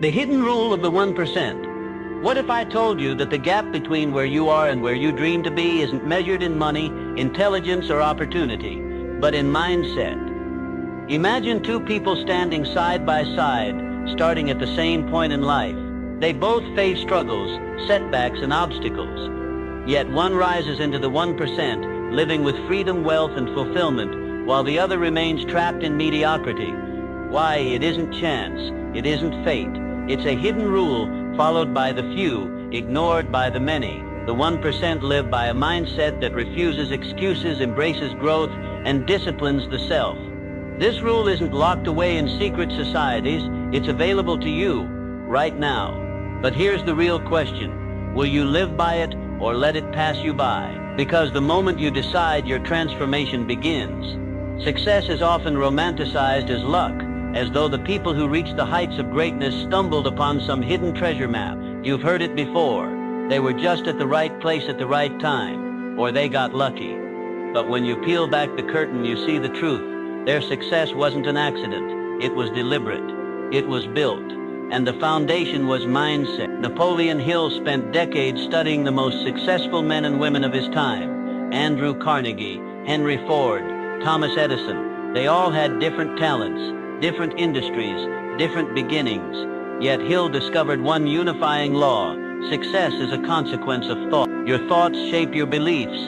The hidden rule of the 1%. What if I told you that the gap between where you are and where you dream to be isn't measured in money, intelligence, or opportunity, but in mindset? Imagine two people standing side by side, starting at the same point in life. They both face struggles, setbacks, and obstacles. Yet one rises into the 1%, living with freedom, wealth, and fulfillment, while the other remains trapped in mediocrity. Why? It isn't chance. It isn't fate. It's a hidden rule followed by the few, ignored by the many. The 1% live by a mindset that refuses excuses, embraces growth, and disciplines the self. This rule isn't locked away in secret societies. It's available to you right now. But here's the real question. Will you live by it or let it pass you by? Because the moment you decide, your transformation begins. Success is often romanticized as luck, as though the people who reach the heights of greatness stumbled upon some hidden treasure map. You've heard it before. They were just at the right place at the right time, or they got lucky. But when you peel back the curtain, you see the truth. Their success wasn't an accident. It was deliberate. It was built. And the foundation was mindset. Napoleon Hill spent decades studying the most successful men and women of his time. Andrew Carnegie, Henry Ford, Thomas Edison. They all had different talents, different industries, different beginnings. Yet Hill discovered one unifying law. Success is a consequence of thought. Your thoughts shape your beliefs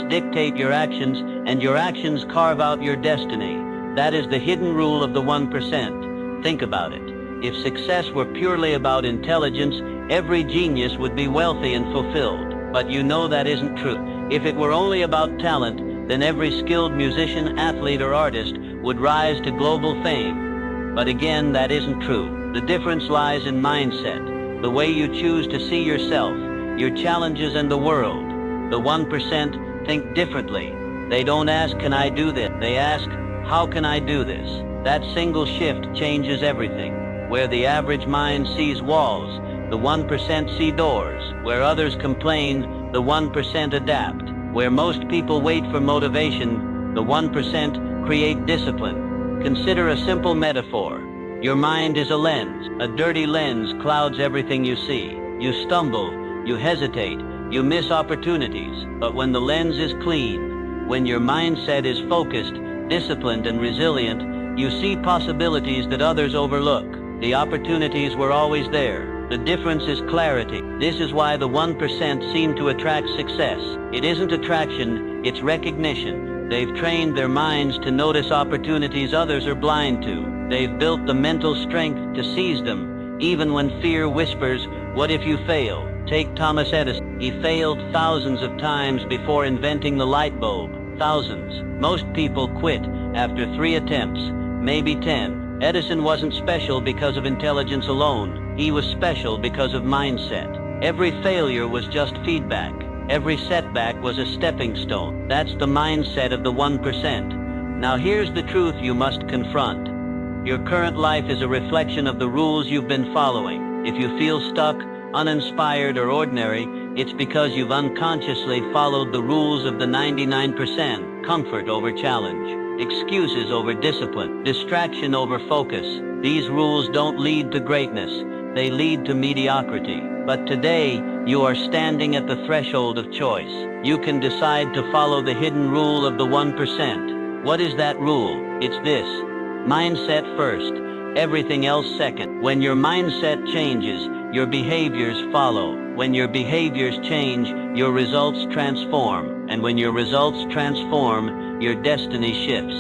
dictate your actions, and your actions carve out your destiny. That is the hidden rule of the 1%. Think about it. If success were purely about intelligence, every genius would be wealthy and fulfilled. But you know that isn't true. If it were only about talent, then every skilled musician, athlete, or artist would rise to global fame. But again, that isn't true. The difference lies in mindset, the way you choose to see yourself, your challenges, and the world. The 1% think differently. They don't ask, can I do this? They ask, how can I do this? That single shift changes everything. Where the average mind sees walls, the 1% see doors. Where others complain, the 1% adapt. Where most people wait for motivation, the 1% create discipline. Consider a simple metaphor. Your mind is a lens. A dirty lens clouds everything you see. You stumble, you hesitate, you miss opportunities. But when the lens is clean, when your mindset is focused, disciplined, and resilient, you see possibilities that others overlook. The opportunities were always there. The difference is clarity. This is why the 1% seem to attract success. It isn't attraction, it's recognition. They've trained their minds to notice opportunities others are blind to. They've built the mental strength to seize them, even when fear whispers, what if you fail? Take Thomas Edison. He failed thousands of times before inventing the light bulb. Thousands. Most people quit after 3 attempts, maybe 10. Edison wasn't special because of intelligence alone. He was special because of mindset. Every failure was just feedback. Every setback was a stepping stone. That's the mindset of the 1%. Now here's the truth you must confront. Your current life is a reflection of the rules you've been following. If you feel stuck, uninspired, or ordinary, it's because you've unconsciously followed the rules of the 99%. Comfort over challenge. Excuses over discipline, distraction over focus. These rules don't lead to greatness, they lead to mediocrity. But today, you are standing at the threshold of choice. You can decide to follow the hidden rule of the 1%. What is that rule? It's this: mindset first, everything else second. When your mindset changes, your behaviors follow. When your behaviors change, your results transform. And when your results transform, your destiny shifts.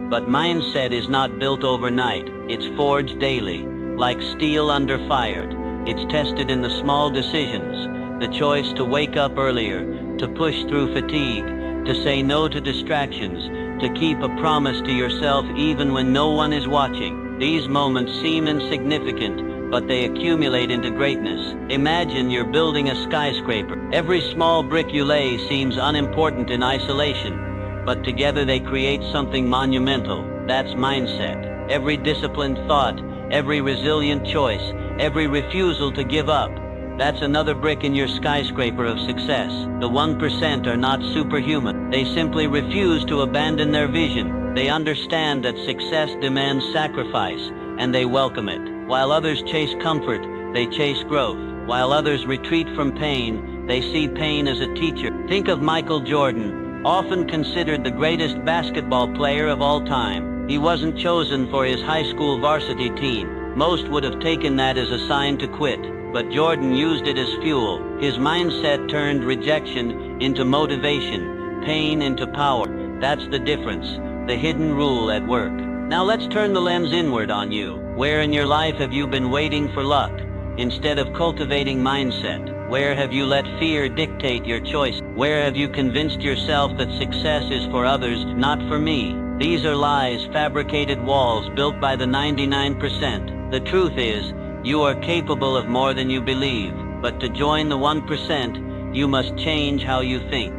But mindset is not built overnight. It's forged daily, like steel under fire. It's tested in the small decisions, the choice to wake up earlier, to push through fatigue, to say no to distractions, to keep a promise to yourself even when no one is watching. These moments seem insignificant, but they accumulate into greatness. Imagine you're building a skyscraper. Every small brick you lay seems unimportant in isolation, but together they create something monumental. That's mindset. Every disciplined thought, every resilient choice, every refusal to give up, that's another brick in your skyscraper of success. The 1% are not superhuman. They simply refuse to abandon their vision. They understand that success demands sacrifice, and they welcome it. While others chase comfort, they chase growth. While others retreat from pain, they see pain as a teacher. Think of Michael Jordan, often considered the greatest basketball player of all time. He wasn't chosen for his high school varsity team. Most would have taken that as a sign to quit, but Jordan used it as fuel. His mindset turned rejection into motivation, pain into power. That's the difference, the hidden rule at work. Now let's turn the lens inward on you. Where in your life have you been waiting for luck instead of cultivating mindset? Where have you let fear dictate your choice? Where have you convinced yourself that success is for others, not for me? These are lies, fabricated walls built by the 99%. The truth is, you are capable of more than you believe, but to join the 1%, you must change how you think.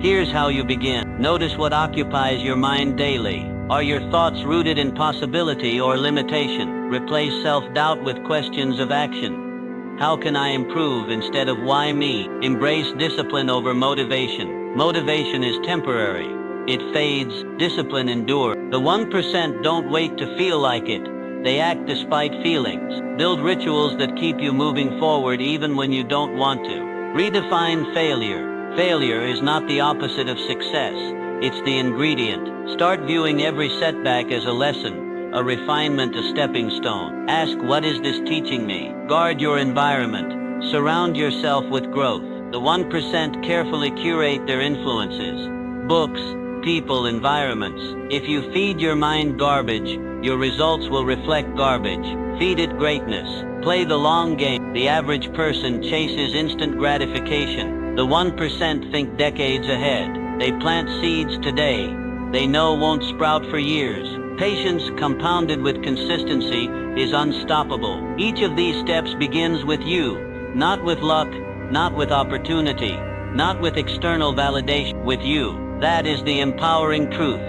Here's how you begin. Notice what occupies your mind daily. Are your thoughts rooted in possibility or limitation? Replace self-doubt with questions of action. How can I improve instead of why me? Embrace discipline over motivation. Motivation is temporary. It fades, discipline endures. The 1% don't wait to feel like it. They act despite feelings. Build rituals that keep you moving forward even when you don't want to. Redefine failure. Failure is not the opposite of success. It's the ingredient. Start viewing every setback as a lesson, a refinement, a stepping stone. Ask, what is this teaching me? Guard your environment. Surround yourself with growth. The 1% carefully curate their influences. Books, people, environments. If you feed your mind garbage, your results will reflect garbage. Feed it greatness. Play the long game. The average person chases instant gratification. The 1% think decades ahead. They plant seeds today they know won't sprout for years. Patience compounded with consistency is unstoppable. Each of these steps begins with you, not with luck, not with opportunity, not with external validation, with you. That is the empowering truth.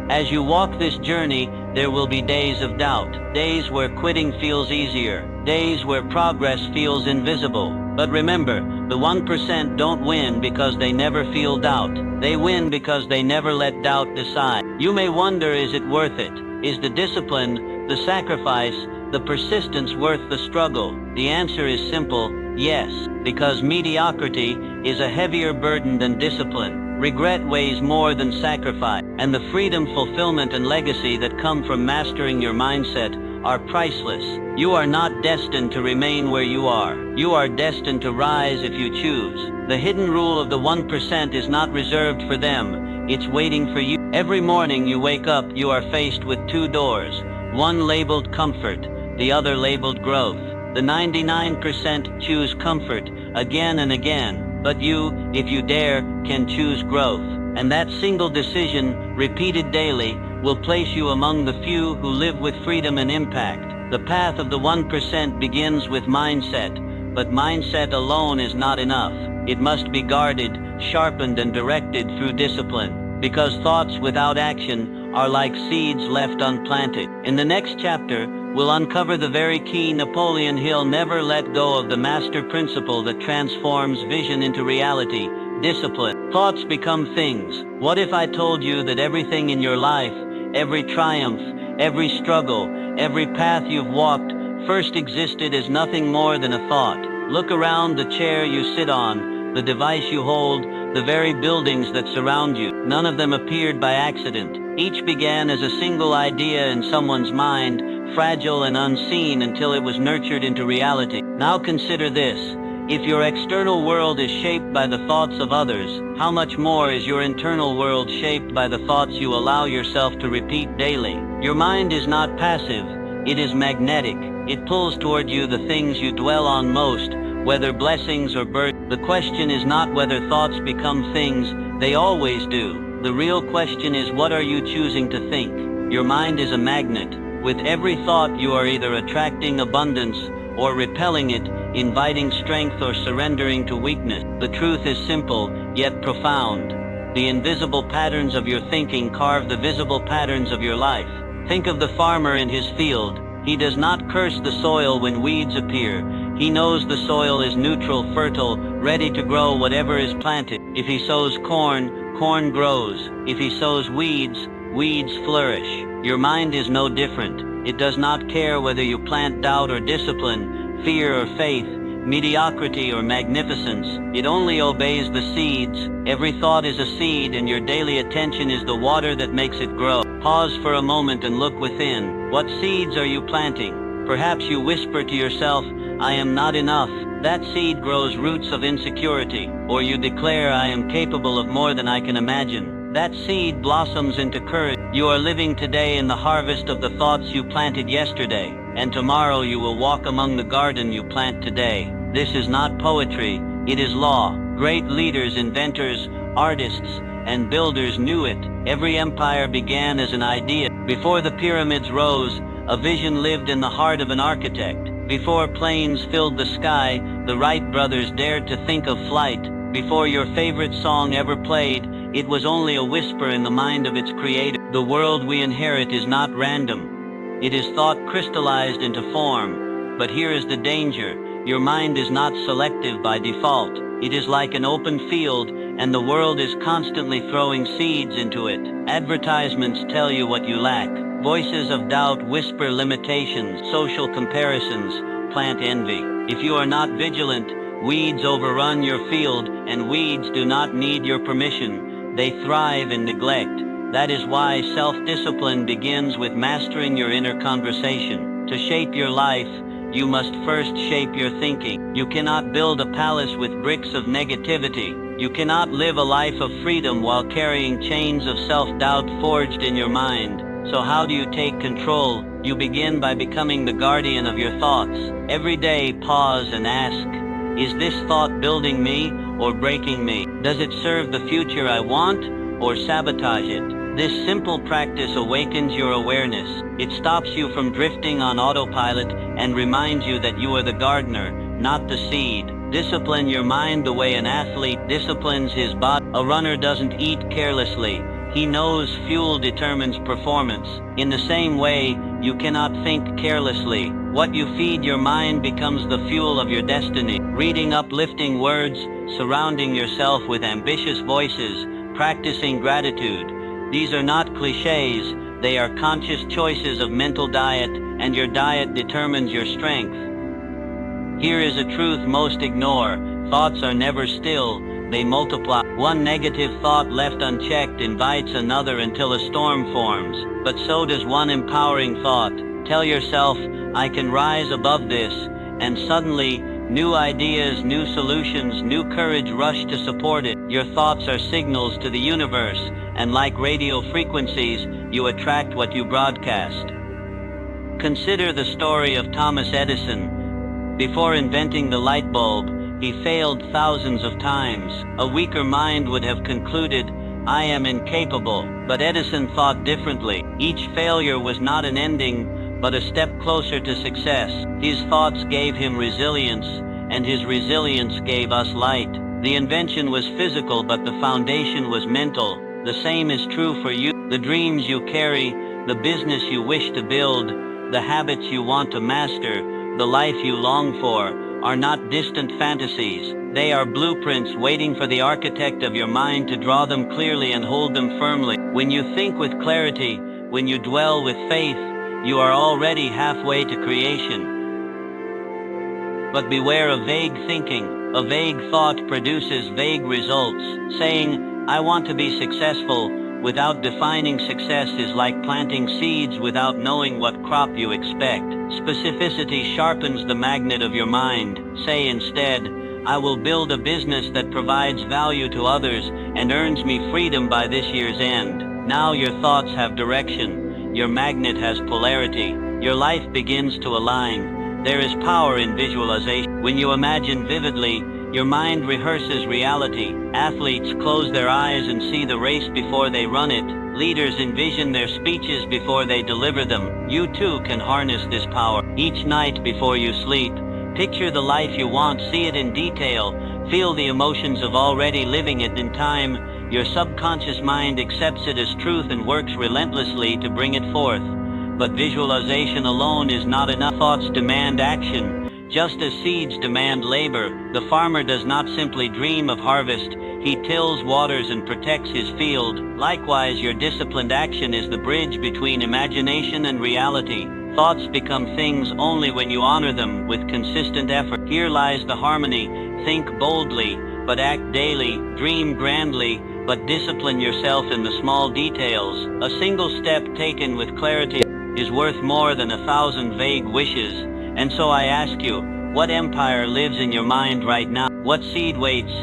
As you walk this journey, there will be days of doubt, days where quitting feels easier, days where progress feels invisible. But remember, the 1% don't win because they never feel doubt. They win because they never let doubt decide. You may wonder, is it worth it? Is the discipline, the sacrifice, the persistence worth the struggle? The answer is simple, yes, because mediocrity is a heavier burden than discipline. Regret weighs more than sacrifice, and the freedom, fulfillment, and legacy that come from mastering your mindset are priceless. You are not destined to remain where you are. You are destined to rise if you choose. The hidden rule of the 1% is not reserved for them. It's waiting for you. Every morning you wake up, you are faced with two doors. One labeled comfort, the other labeled growth. The 99% choose comfort again and again, but you, if you dare, can choose growth. And that single decision, repeated daily, will place you among the few who live with freedom and impact. The path of the 1% begins with mindset, but mindset alone is not enough. It must be guarded, sharpened, and directed through discipline, because thoughts without action are like seeds left unplanted. In the next chapter, we'll uncover the very key Napoleon Hill never let go of, the master principle that transforms vision into reality: discipline. Thoughts become things. What if I told you that everything in your life, every triumph, every struggle, every path you've walked, first existed as nothing more than a thought? Look around: the chair you sit on, the device you hold, the very buildings that surround you. None of them appeared by accident. Each began as a single idea in someone's mind, fragile and unseen until it was nurtured into reality. Now consider this. If your external world is shaped by the thoughts of others, how much more is your internal world shaped by the thoughts you allow yourself to repeat daily? Your mind is not passive, it is magnetic. It pulls toward you the things you dwell on most, whether blessings or burdens. The question is not whether thoughts become things, they always do. The real question is, what are you choosing to think? Your mind is a magnet. With every thought you are either attracting abundance or repelling it, inviting strength or surrendering to weakness. The truth is simple, yet profound. The invisible patterns of your thinking carve the visible patterns of your life. Think of the farmer in his field. He does not curse the soil when weeds appear. He knows the soil is neutral, fertile, ready to grow whatever is planted. If he sows corn, corn grows. If he sows weeds, weeds flourish. Your mind is no different. It does not care whether you plant doubt or discipline, fear or faith, mediocrity or magnificence. It only obeys the seeds. Every thought is a seed, and your daily attention is the water that makes it grow. Pause for a moment and look within. What seeds are you planting? Perhaps you whisper to yourself, "I am not enough." That seed grows roots of insecurity. Or you declare, "I am capable of more than I can imagine." That seed blossoms into courage. You are living today in the harvest of the thoughts you planted yesterday, and tomorrow you will walk among the garden you plant today. This is not poetry, it is law. Great leaders, inventors, artists, and builders knew it. Every empire began as an idea. Before the pyramids rose, a vision lived in the heart of an architect. Before planes filled the sky, the Wright brothers dared to think of flight. Before your favorite song ever played, it was only a whisper in the mind of its creator. The world we inherit is not random. It is thought crystallized into form. But here is the danger. Your mind is not selective by default. It is like an open field, and the world is constantly throwing seeds into it. Advertisements tell you what you lack. Voices of doubt whisper limitations. Social comparisons plant envy. If you are not vigilant, weeds overrun your field, and weeds do not need your permission. They thrive in neglect. That is why self-discipline begins with mastering your inner conversation. To shape your life, you must first shape your thinking. You cannot build a palace with bricks of negativity. You cannot live a life of freedom while carrying chains of self-doubt forged in your mind. So how do you take control? You begin by becoming the guardian of your thoughts. Every day, pause and ask, is this thought building me or breaking me? Does it serve the future I want or sabotage it? This simple practice awakens your awareness. It stops you from drifting on autopilot and reminds you that you are the gardener, not the seed. Discipline your mind the way an athlete disciplines his body. A runner doesn't eat carelessly. He knows fuel determines performance. In the same way, you cannot think carelessly. What you feed your mind becomes the fuel of your destiny. Reading uplifting words, surrounding yourself with ambitious voices, practicing gratitude. These are not cliches, they are conscious choices of mental diet, and your diet determines your strength. Here is a truth most ignore. Thoughts are never still, they multiply. One negative thought left unchecked invites another until a storm forms. But so does one empowering thought. Tell yourself, I can rise above this, and suddenly, new ideas, new solutions, new courage rush to support it. Your thoughts are signals to the universe, and like radio frequencies, you attract what you broadcast. Consider the story of Thomas Edison. Before inventing the light bulb, he failed thousands of times. A weaker mind would have concluded, I am incapable. But Edison thought differently. Each failure was not an ending, but a step closer to success. His thoughts gave him resilience, and his resilience gave us light. The invention was physical, but the foundation was mental. The same is true for you. The dreams you carry, the business you wish to build, the habits you want to master, the life you long for, are not distant fantasies. They are blueprints waiting for the architect of your mind to draw them clearly and hold them firmly. When you think with clarity, when you dwell with faith, you are already halfway to creation. But beware of vague thinking. A vague thought produces vague results. Saying, I want to be successful, without defining success is like planting seeds without knowing what crop you expect. Specificity sharpens the magnet of your mind. Say instead, I will build a business that provides value to others and earns me freedom by this year's end. Now your thoughts have direction. Your magnet has polarity. Your life begins to align. There is power in visualization. When you imagine vividly, your mind rehearses reality. Athletes close their eyes and see the race before they run it. Leaders envision their speeches before they deliver them. You too can harness this power. Each night before you sleep, picture the life you want, see it in detail, feel the emotions of already living it. In time, your subconscious mind accepts it as truth and works relentlessly to bring it forth. But visualization alone is not enough. Thoughts demand action. Just as seeds demand labor, the farmer does not simply dream of harvest, he tills, waters, and protects his field. Likewise, your disciplined action is the bridge between imagination and reality. Thoughts become things only when you honor them with consistent effort. Here lies the harmony. Think boldly, but act daily. Dream grandly, but discipline yourself in the small details. A single step taken with clarity is worth more than 1,000 vague wishes. And so I ask you, what empire lives in your mind right now? What seed waits,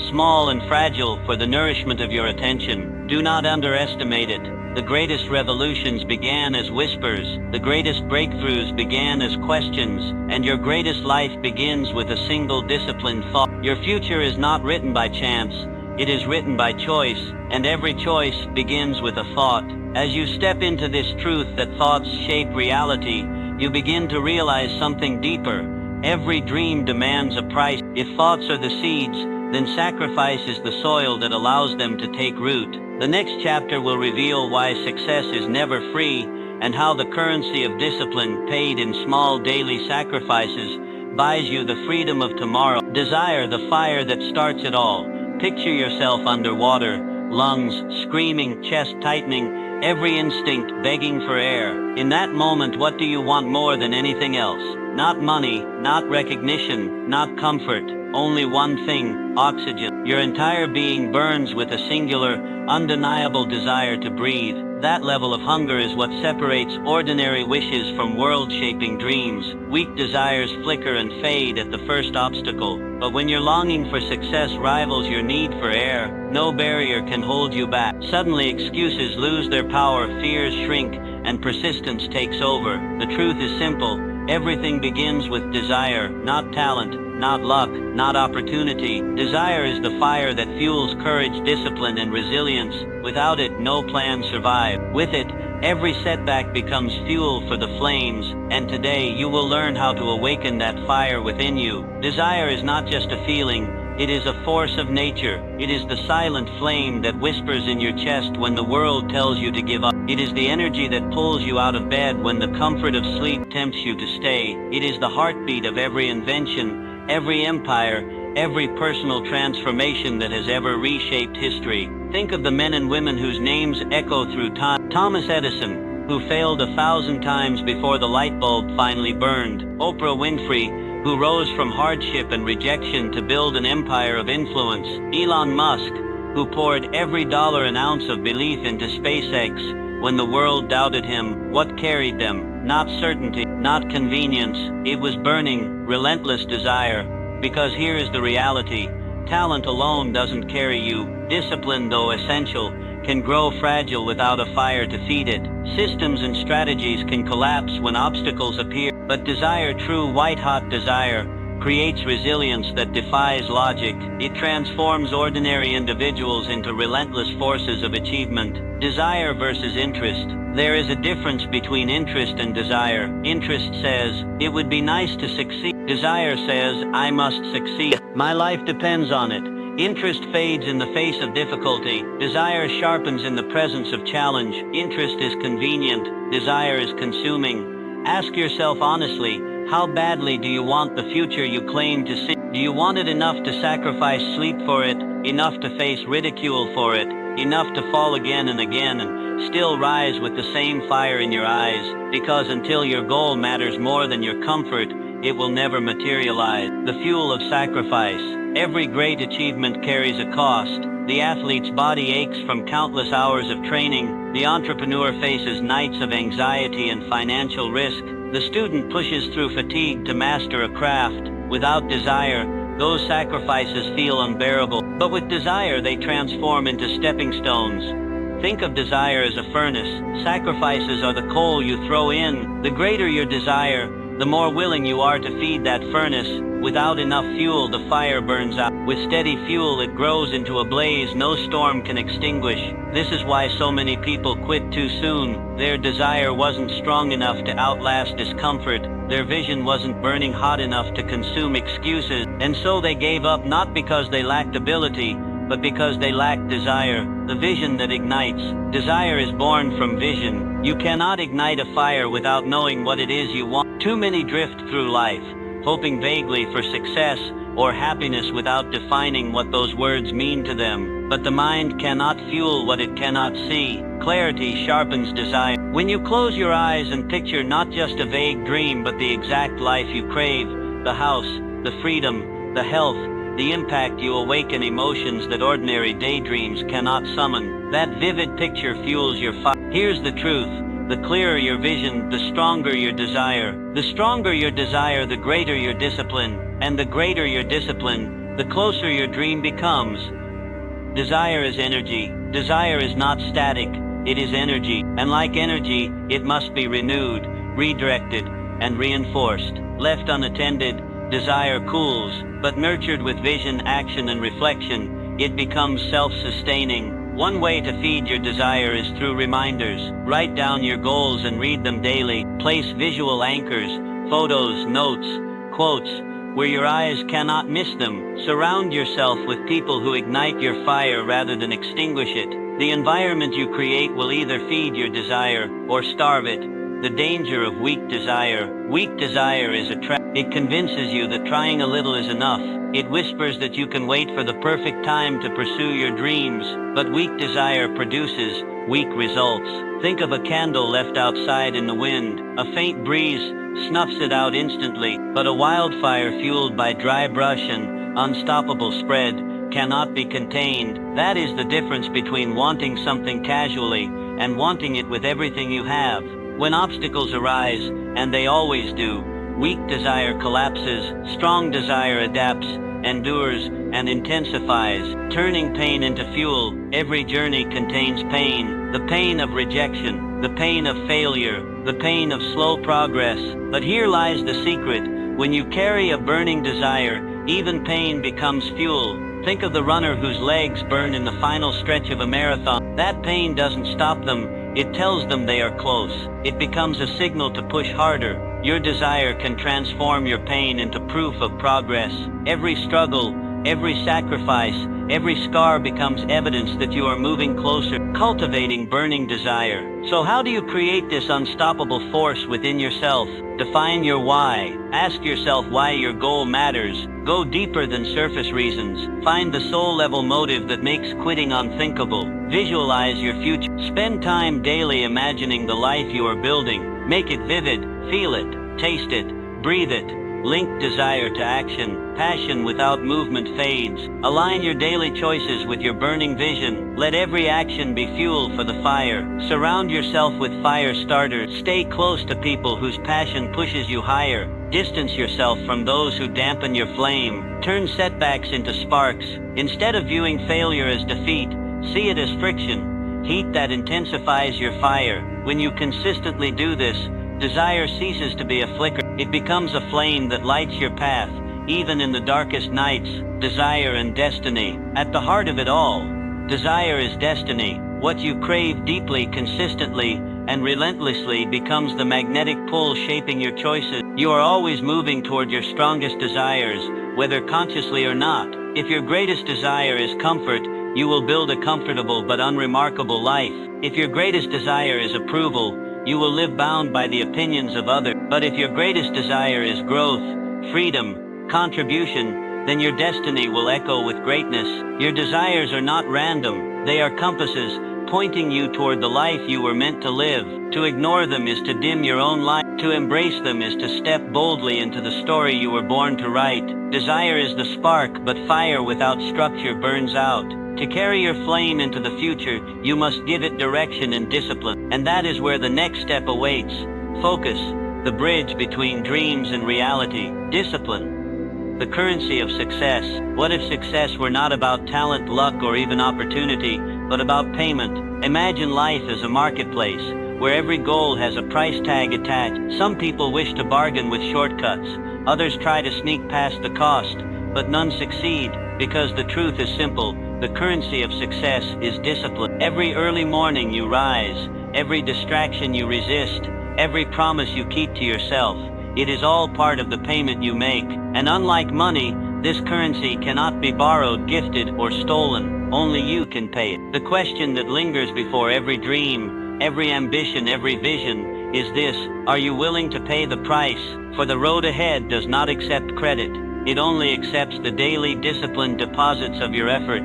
small and fragile, for the nourishment of your attention? Do not underestimate it. The greatest revolutions began as whispers, the greatest breakthroughs began as questions, and your greatest life begins with a single disciplined thought. Your future is not written by chance, it is written by choice, and every choice begins with a thought. As you step into this truth that thoughts shape reality, you begin to realize something deeper. Every dream demands a price. If thoughts are the seeds, then sacrifice is the soil that allows them to take root. The next chapter will reveal why success is never free and how the currency of discipline, paid in small daily sacrifices, buys you the freedom of tomorrow. Desire, the fire that starts it all. Picture yourself underwater, lungs screaming, chest tightening, every instinct begging for air. In that moment, what do you want more than anything else? Not money, not recognition, not comfort. Only one thing: oxygen. Your entire being burns with a singular, undeniable desire to breathe. That level of hunger is what separates ordinary wishes from world-shaping dreams. Weak desires flicker and fade at the first obstacle. But when your longing for success rivals your need for air, no barrier can hold you back. Suddenly excuses lose their power, fears shrink, and persistence takes over. The truth is simple. Everything begins with desire, not talent, not luck, not opportunity. Desire is the fire that fuels courage, discipline, and resilience. Without it, no plan survives. With it, every setback becomes fuel for the flames, and today you will learn how to awaken that fire within you. Desire is not just a feeling, it is a force of nature. It is the silent flame that whispers in your chest when the world tells you to give up. It is the energy that pulls you out of bed when the comfort of sleep tempts you to stay. It is the heartbeat of every invention, every empire, every personal transformation that has ever reshaped history. Think of the men and women whose names echo through time. Thomas Edison, who failed 1,000 times before the light bulb finally burned. Oprah Winfrey, who rose from hardship and rejection to build an empire of influence. Elon Musk, who poured every dollar and ounce of belief into SpaceX when the world doubted him. What carried them? Not certainty, not convenience. It was burning, relentless desire. Because here is the reality. Talent alone doesn't carry you. Discipline, though essential, can grow fragile without a fire to feed it. Systems and strategies can collapse when obstacles appear. But desire, true white-hot desire, creates resilience that defies logic. It transforms ordinary individuals into relentless forces of achievement. Desire versus interest. There is a difference between interest and desire. Interest says, it would be nice to succeed. Desire says, I must succeed. My life depends on it. Interest fades in the face of difficulty. Desire sharpens in the presence of challenge. Interest is convenient. Desire is consuming. Ask yourself honestly, how badly do you want the future you claim to see? Do you want it enough to sacrifice sleep for it, enough to face ridicule for it, enough to fall again and again and still rise with the same fire in your eyes? Because until your goal matters more than your comfort, it will never materialize. The fuel of sacrifice. Every great achievement carries a cost. The athlete's body aches from countless hours of training. The entrepreneur faces nights of anxiety and financial risk. The student pushes through fatigue to master a craft. Without desire, those sacrifices feel unbearable. But with desire, they transform into stepping stones. Think of desire as a furnace. Sacrifices are the coal you throw in. The greater your desire, the more willing you are to feed that furnace. Without enough fuel, the fire burns out. With steady fuel, it grows into a blaze no storm can extinguish. This is why so many people quit too soon. Their desire wasn't strong enough to outlast discomfort. Their vision wasn't burning hot enough to consume excuses. And so they gave up, not because they lacked ability, but because they lacked desire. The vision that ignites. Desire is born from vision. You cannot ignite a fire without knowing what it is you want. Too many drift through life, hoping vaguely for success or happiness without defining what those words mean to them. but the mind cannot fuel what it cannot see. Clarity sharpens desire. When you close your eyes and picture not just a vague dream but the exact life you crave, the house, the freedom, the health, the impact, you awaken emotions that ordinary daydreams cannot summon. That vivid picture fuels your fire. Here's the truth. The clearer your vision, the stronger your desire. The stronger your desire, the greater your discipline. And the greater your discipline, the closer your dream becomes. Desire is energy. Desire is not static. It is energy. And like energy, it must be renewed, redirected, and reinforced. Left unattended, desire cools, but nurtured with vision, action, and reflection, it becomes self-sustaining. One way to feed your desire is through reminders. Write down your goals and read them daily. Place visual anchors, photos, notes, quotes, where your eyes cannot miss them. Surround yourself with people who ignite your fire rather than extinguish it. The environment you create will either feed your desire or starve it. The danger of weak desire. Weak desire is a trap. It convinces you that trying a little is enough. It whispers that you can wait for the perfect time to pursue your dreams. But weak desire produces weak results. Think of a candle left outside in the wind. A faint breeze snuffs it out instantly, but a wildfire fueled by dry brush and unstoppable spread cannot be contained. That is the difference between wanting something casually and wanting it with everything you have. When obstacles arise, and they always do, weak desire collapses, strong desire adapts, endures, and intensifies, turning pain into fuel. Every journey contains pain, the pain of rejection, the pain of failure, the pain of slow progress. But here lies the secret. When you carry a burning desire, even pain becomes fuel. Think of the runner whose legs burn in the final stretch of a marathon. That pain doesn't stop them. It tells them they are close. It becomes a signal to push harder. Your desire can transform your pain into proof of progress. Every struggle, every sacrifice, every scar becomes evidence that you are moving closer, cultivating burning desire. So how do you create this unstoppable force within yourself? Define your why. Ask yourself why your goal matters. Go deeper than surface reasons. Find the soul-level motive that makes quitting unthinkable. Visualize your future. Spend time daily imagining the life you are building. Make it vivid. Feel it. Taste it. Breathe it. Link desire to action. Passion without movement fades. Align your daily choices with your burning vision. Let every action be fuel for the fire. Surround yourself with fire starters. Stay close to people whose passion pushes you higher. Distance yourself from those who dampen your flame. Turn setbacks into sparks. Instead of viewing failure as defeat, see it as friction, heat that intensifies your fire. When you consistently do this, desire ceases to be a flicker. It becomes a flame that lights your path, even in the darkest nights. Desire and destiny. At the heart of it all, desire is destiny. What you crave deeply, consistently, and relentlessly becomes the magnetic pull shaping your choices. You are always moving toward your strongest desires, whether consciously or not. If your greatest desire is comfort, you will build a comfortable but unremarkable life. If your greatest desire is approval, you will live bound by the opinions of others. But if your greatest desire is growth, freedom, contribution, then your destiny will echo with greatness. Your desires are not random. They are compasses, pointing you toward the life you were meant to live. To ignore them is to dim your own light. To embrace them is to step boldly into the story you were born to write. Desire is the spark, but fire without structure burns out. To carry your flame into the future, you must give it direction and discipline. And that is where the next step awaits. Focus, the bridge between dreams and reality. Discipline, the currency of success. What if success were not about talent, luck, or even opportunity, but about payment? Imagine life as a marketplace, where every goal has a price tag attached. Some people wish to bargain with shortcuts. Others try to sneak past the cost, but none succeed, because the truth is simple. The currency of success is discipline. Every early morning you rise, every distraction you resist, every promise you keep to yourself. It is all part of the payment you make. And unlike money, this currency cannot be borrowed, gifted, or stolen. Only you can pay it. The question that lingers before every dream, every ambition, every vision is this: are you willing to pay the price? For the road ahead does not accept credit. It only accepts the daily disciplined deposits of your effort.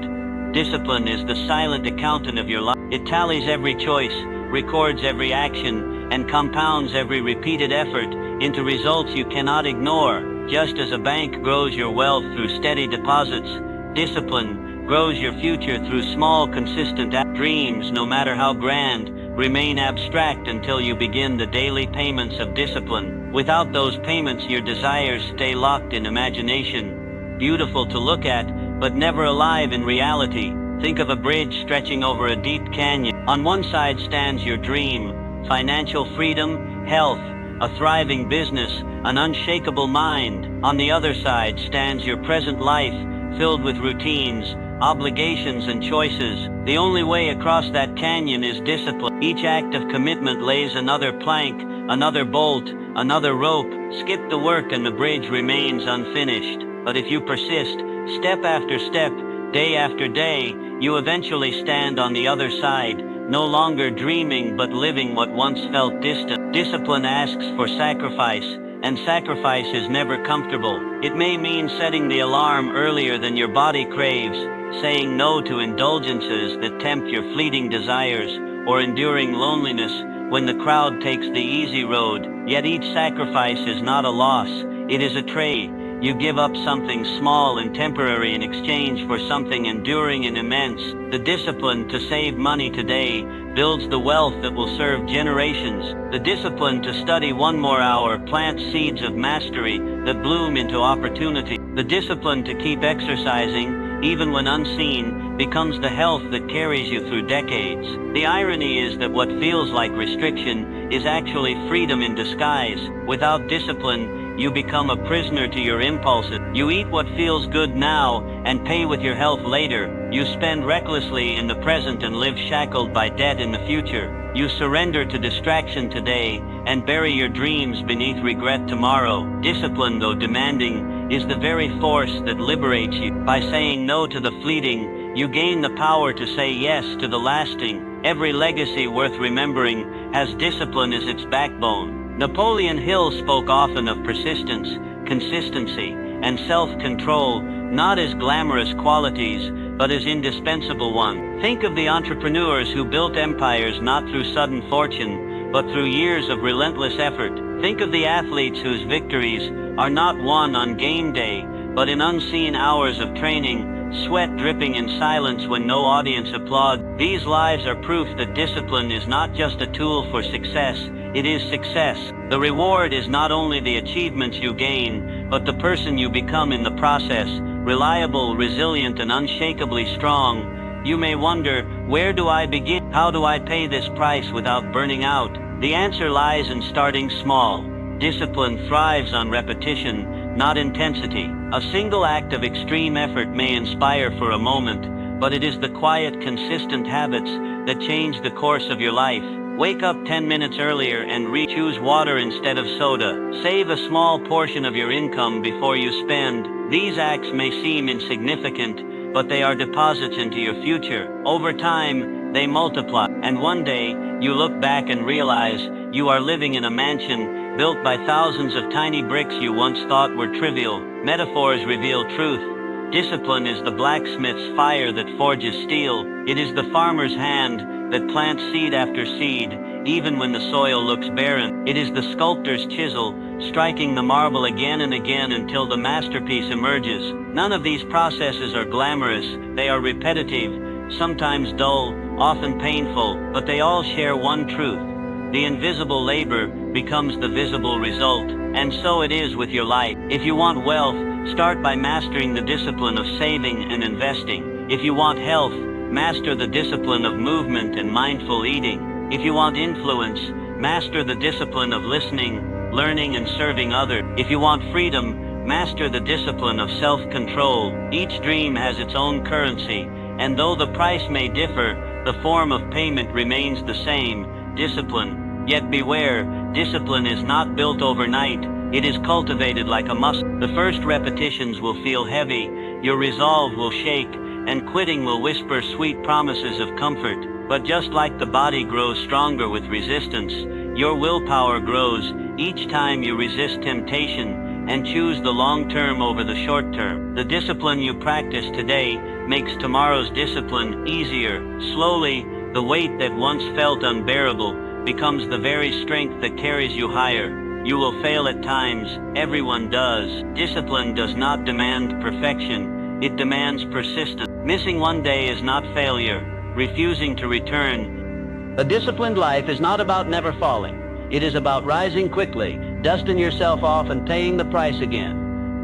Discipline is the silent accountant of your life. It tallies every choice, records every action, and compounds every repeated effort into results you cannot ignore. Just as a bank grows your wealth through steady deposits, discipline grows your future through small, consistent dreams, no matter how grand, remain abstract until you begin the daily payments of discipline. Without those payments, your desires stay locked in imagination, beautiful to look at, but never alive in reality. Think of a bridge stretching over a deep canyon. On one side stands your dream, financial freedom, health, a thriving business, an unshakable mind. On the other side stands your present life, filled with routines, obligations, and choices. The only way across that canyon is discipline. Each act of commitment lays another plank, another bolt, another rope. Skip the work and the bridge remains unfinished. But if you persist, step after step, day after day, you eventually stand on the other side, no longer dreaming but living what once felt distant. Discipline asks for sacrifice, and sacrifice is never comfortable. It may mean setting the alarm earlier than your body craves, saying no to indulgences that tempt your fleeting desires, or enduring loneliness when the crowd takes the easy road. Yet each sacrifice is not a loss, it is a trade. You give up something small and temporary in exchange for something enduring and immense. The discipline to save money today builds the wealth that will serve generations. The discipline to study one more hour plants seeds of mastery that bloom into opportunity. The discipline to keep exercising, even when unseen, becomes the health that carries you through decades. The irony is that what feels like restriction is actually freedom in disguise. Without discipline, you become a prisoner to your impulses. You eat what feels good now and pay with your health later. You spend recklessly in the present and live shackled by debt in the future. You surrender to distraction today and bury your dreams beneath regret tomorrow. Discipline, though demanding, is the very force that liberates you. By saying no to the fleeting, you gain the power to say yes to the lasting. Every legacy worth remembering has discipline as its backbone. Napoleon Hill spoke often of persistence, consistency, and self-control, not as glamorous qualities, but as indispensable ones. Think of the entrepreneurs who built empires not through sudden fortune, but through years of relentless effort. Think of the athletes whose victories are not won on game day, but in unseen hours of training, sweat dripping in silence when no audience applauds. These lives are proof that discipline is not just a tool for success, it is success. The reward is not only the achievements you gain, but the person you become in the process, reliable, resilient, and unshakably strong. You may wonder, where do I begin? How do I pay this price without burning out? The answer lies in starting small. Discipline thrives on repetition, not intensity. A single act of extreme effort may inspire for a moment, but it is the quiet, consistent habits that change the course of your life. Wake up 10 minutes earlier and choose water instead of soda. Save a small portion of your income before you spend. These acts may seem insignificant, but they are deposits into your future. Over time, they multiply, and one day, you look back and realize you are living in a mansion built by thousands of tiny bricks you once thought were trivial. Metaphors reveal truth. Discipline is the blacksmith's fire that forges steel. It is the farmer's hand that plants seed after seed, even when the soil looks barren. It is the sculptor's chisel, striking the marble again and again until the masterpiece emerges. None of these processes are glamorous. They are repetitive, sometimes dull, often painful, but they all share one truth. The invisible labor becomes the visible result, and so it is with your life. If you want wealth, start by mastering the discipline of saving and investing. If you want health, master the discipline of movement and mindful eating. If you want influence, master the discipline of listening, learning, and serving others. If you want freedom, master the discipline of self-control. Each dream has its own currency, and though the price may differ, the form of payment remains the same: discipline. Yet beware, discipline is not built overnight. It is cultivated like a muscle. The first repetitions will feel heavy, your resolve will shake, and quitting will whisper sweet promises of comfort. But just like the body grows stronger with resistance, your willpower grows. Each time you resist temptation, and choose the long term over the short term. The discipline you practice today makes tomorrow's discipline easier. Slowly, the weight that once felt unbearable becomes the very strength that carries you higher. You will fail at times, everyone does. Discipline does not demand perfection, it demands persistence. Missing one day is not failure, refusing to return. A disciplined life is not about never falling. It is about rising quickly, dusting yourself off and paying the price again.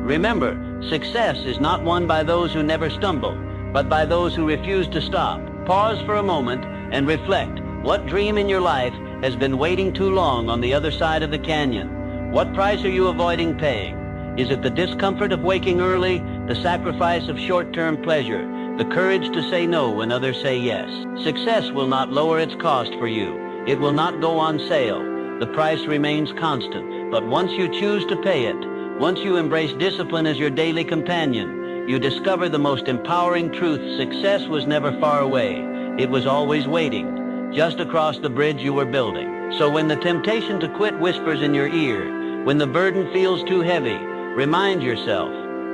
Remember, success is not won by those who never stumble, but by those who refuse to stop. Pause for a moment and reflect. What dream in your life has been waiting too long on the other side of the canyon? What price are you avoiding paying? Is it the discomfort of waking early, the sacrifice of short-term pleasure, the courage to say no when others say yes? Success will not lower its cost for you. It will not go on sale. The price remains constant, but once you choose to pay it, once you embrace discipline as your daily companion, you discover the most empowering truth: success was never far away. It was always waiting, just across the bridge you were building. So when the temptation to quit whispers in your ear, when the burden feels too heavy, remind yourself,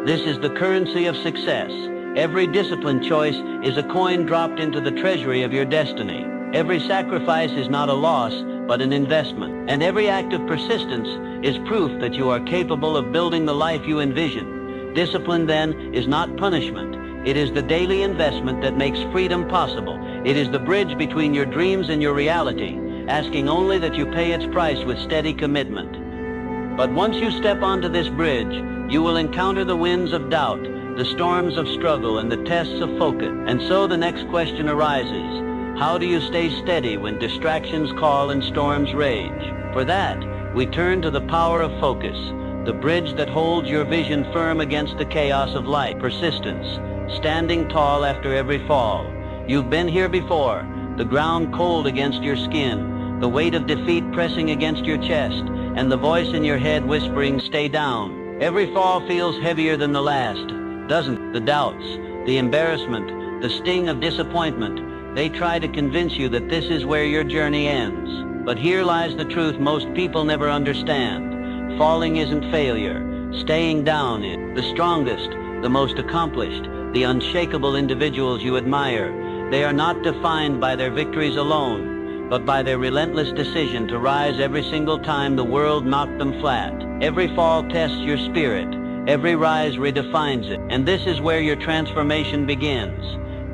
this is the currency of success. Every disciplined choice is a coin dropped into the treasury of your destiny. Every sacrifice is not a loss, but an investment. And every act of persistence is proof that you are capable of building the life you envision. Discipline, then, is not punishment. It is the daily investment that makes freedom possible. It is the bridge between your dreams and your reality, asking only that you pay its price with steady commitment. But once you step onto this bridge, you will encounter the winds of doubt, the storms of struggle, and the tests of focus. And so the next question arises: how do you stay steady when distractions call and storms rage? For that, we turn to the power of focus, the bridge that holds your vision firm against the chaos of life. Persistence, standing tall after every fall. You've been here before, the ground cold against your skin, the weight of defeat pressing against your chest, and the voice in your head whispering, stay down. Every fall feels heavier than the last, doesn't it? The doubts, the embarrassment, the sting of disappointment, they try to convince you that this is where your journey ends. But here lies the truth most people never understand. Falling isn't failure. Staying down is. The strongest, the most accomplished, the unshakable individuals you admire, they are not defined by their victories alone, but by their relentless decision to rise every single time the world knocked them flat. Every fall tests your spirit. Every rise redefines it. And this is where your transformation begins.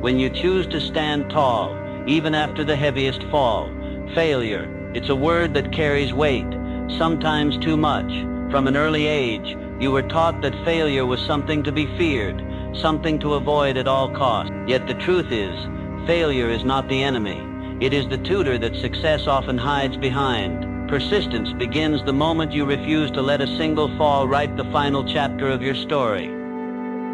When you choose to stand tall, even after the heaviest fall. Failure, it's a word that carries weight, sometimes too much. From an early age, you were taught that failure was something to be feared, something to avoid at all costs. Yet the truth is, failure is not the enemy. It is the tutor that success often hides behind. Persistence begins the moment you refuse to let a single fall write the final chapter of your story.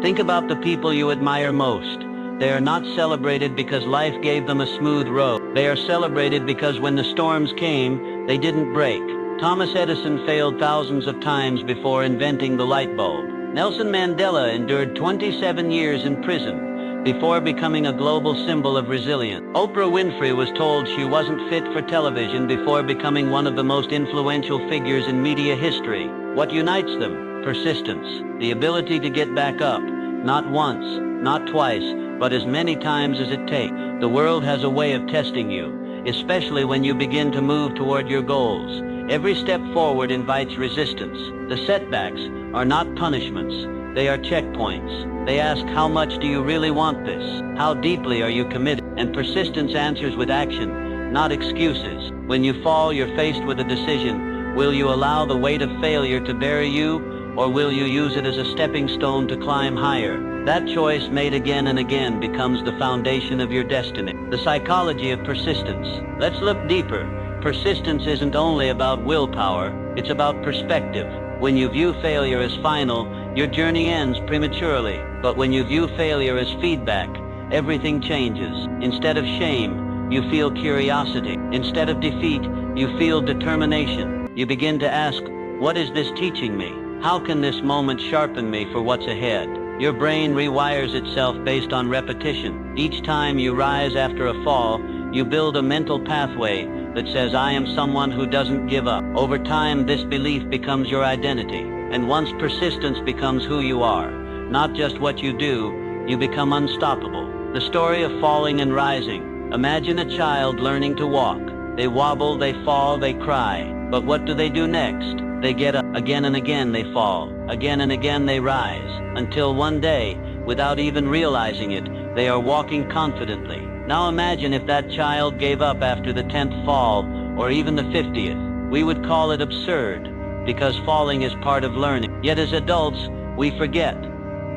Think about the people you admire most. They are not celebrated because life gave them a smooth road. They are celebrated because when the storms came, they didn't break. Thomas Edison failed thousands of times before inventing the light bulb. Nelson Mandela endured 27 years in prison before becoming a global symbol of resilience. Oprah Winfrey was told she wasn't fit for television before becoming one of the most influential figures in media history. What unites them? Persistence, the ability to get back up, not once, not twice, but as many times as it takes. The world has a way of testing you, especially when you begin to move toward your goals. Every step forward invites resistance. The setbacks are not punishments, they are checkpoints. They ask, how much do you really want this? How deeply are you committed? And persistence answers with action, not excuses. When you fall, you're faced with a decision. Will you allow the weight of failure to bury you, or will you use it as a stepping stone to climb higher? That choice, made again and again, becomes the foundation of your destiny. The psychology of persistence. Let's look deeper. Persistence isn't only about willpower, it's about perspective. When you view failure as final, your journey ends prematurely. But when you view failure as feedback, everything changes. Instead of shame, you feel curiosity. Instead of defeat, you feel determination. You begin to ask, what is this teaching me? How can this moment sharpen me for what's ahead? Your brain rewires itself based on repetition. Each time you rise after a fall, you build a mental pathway that says, I am someone who doesn't give up. Over time, this belief becomes your identity. And once persistence becomes who you are, not just what you do, you become unstoppable. The story of falling and rising. Imagine a child learning to walk. They wobble, they fall, they cry. But what do they do next? They get up. Again and again they fall. Again and again they rise. Until one day, without even realizing it, they are walking confidently. Now imagine if that child gave up after the 10th fall, or even the 50th. We would call it absurd, because falling is part of learning. Yet as adults, we forget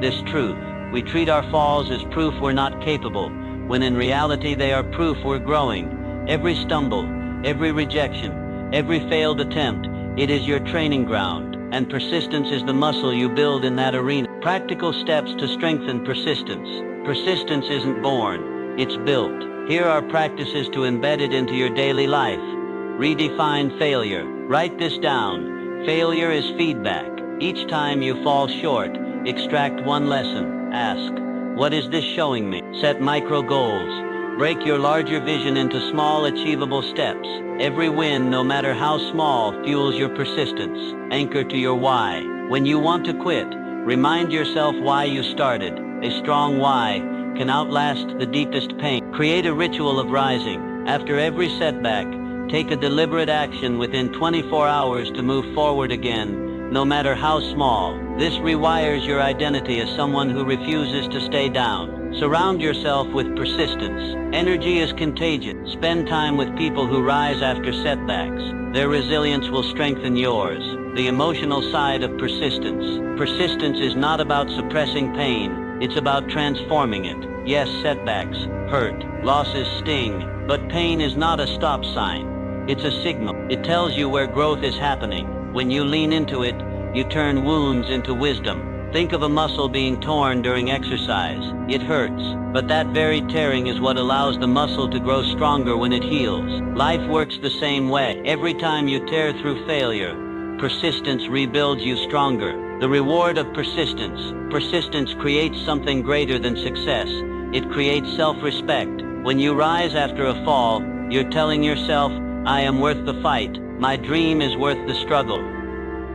this truth. We treat our falls as proof we're not capable, when in reality they are proof we're growing. Every stumble, every rejection, every failed attempt, it is your training ground, and persistence is the muscle you build in that arena. Practical steps to strengthen persistence. Persistence isn't born, it's built. Here are practices to embed it into your daily life. Redefine failure. Write this down. Failure is feedback. Each time you fall short, extract one lesson. Ask, what is this showing me? Set micro goals. Break your larger vision into small, achievable steps. Every win, no matter how small, fuels your persistence. Anchor to your why. When you want to quit, remind yourself why you started. A strong why can outlast the deepest pain. Create a ritual of rising. After every setback, take a deliberate action within 24 hours to move forward again, no matter how small. This rewires your identity as someone who refuses to stay down. Surround yourself with persistence. Energy is contagious. Spend time with people who rise after setbacks. Their resilience will strengthen yours. The emotional side of persistence. Persistence is not about suppressing pain. It's about transforming it. Yes, setbacks hurt. Losses sting. But pain is not a stop sign. It's a signal. It tells you where growth is happening. When you lean into it, you turn wounds into wisdom. Think of a muscle being torn during exercise. It hurts, but that very tearing is what allows the muscle to grow stronger when it heals. Life works the same way. Every time you tear through failure, persistence rebuilds you stronger. The reward of persistence. Persistence creates something greater than success. It creates self-respect. When you rise after a fall, you're telling yourself, I am worth the fight. My dream is worth the struggle.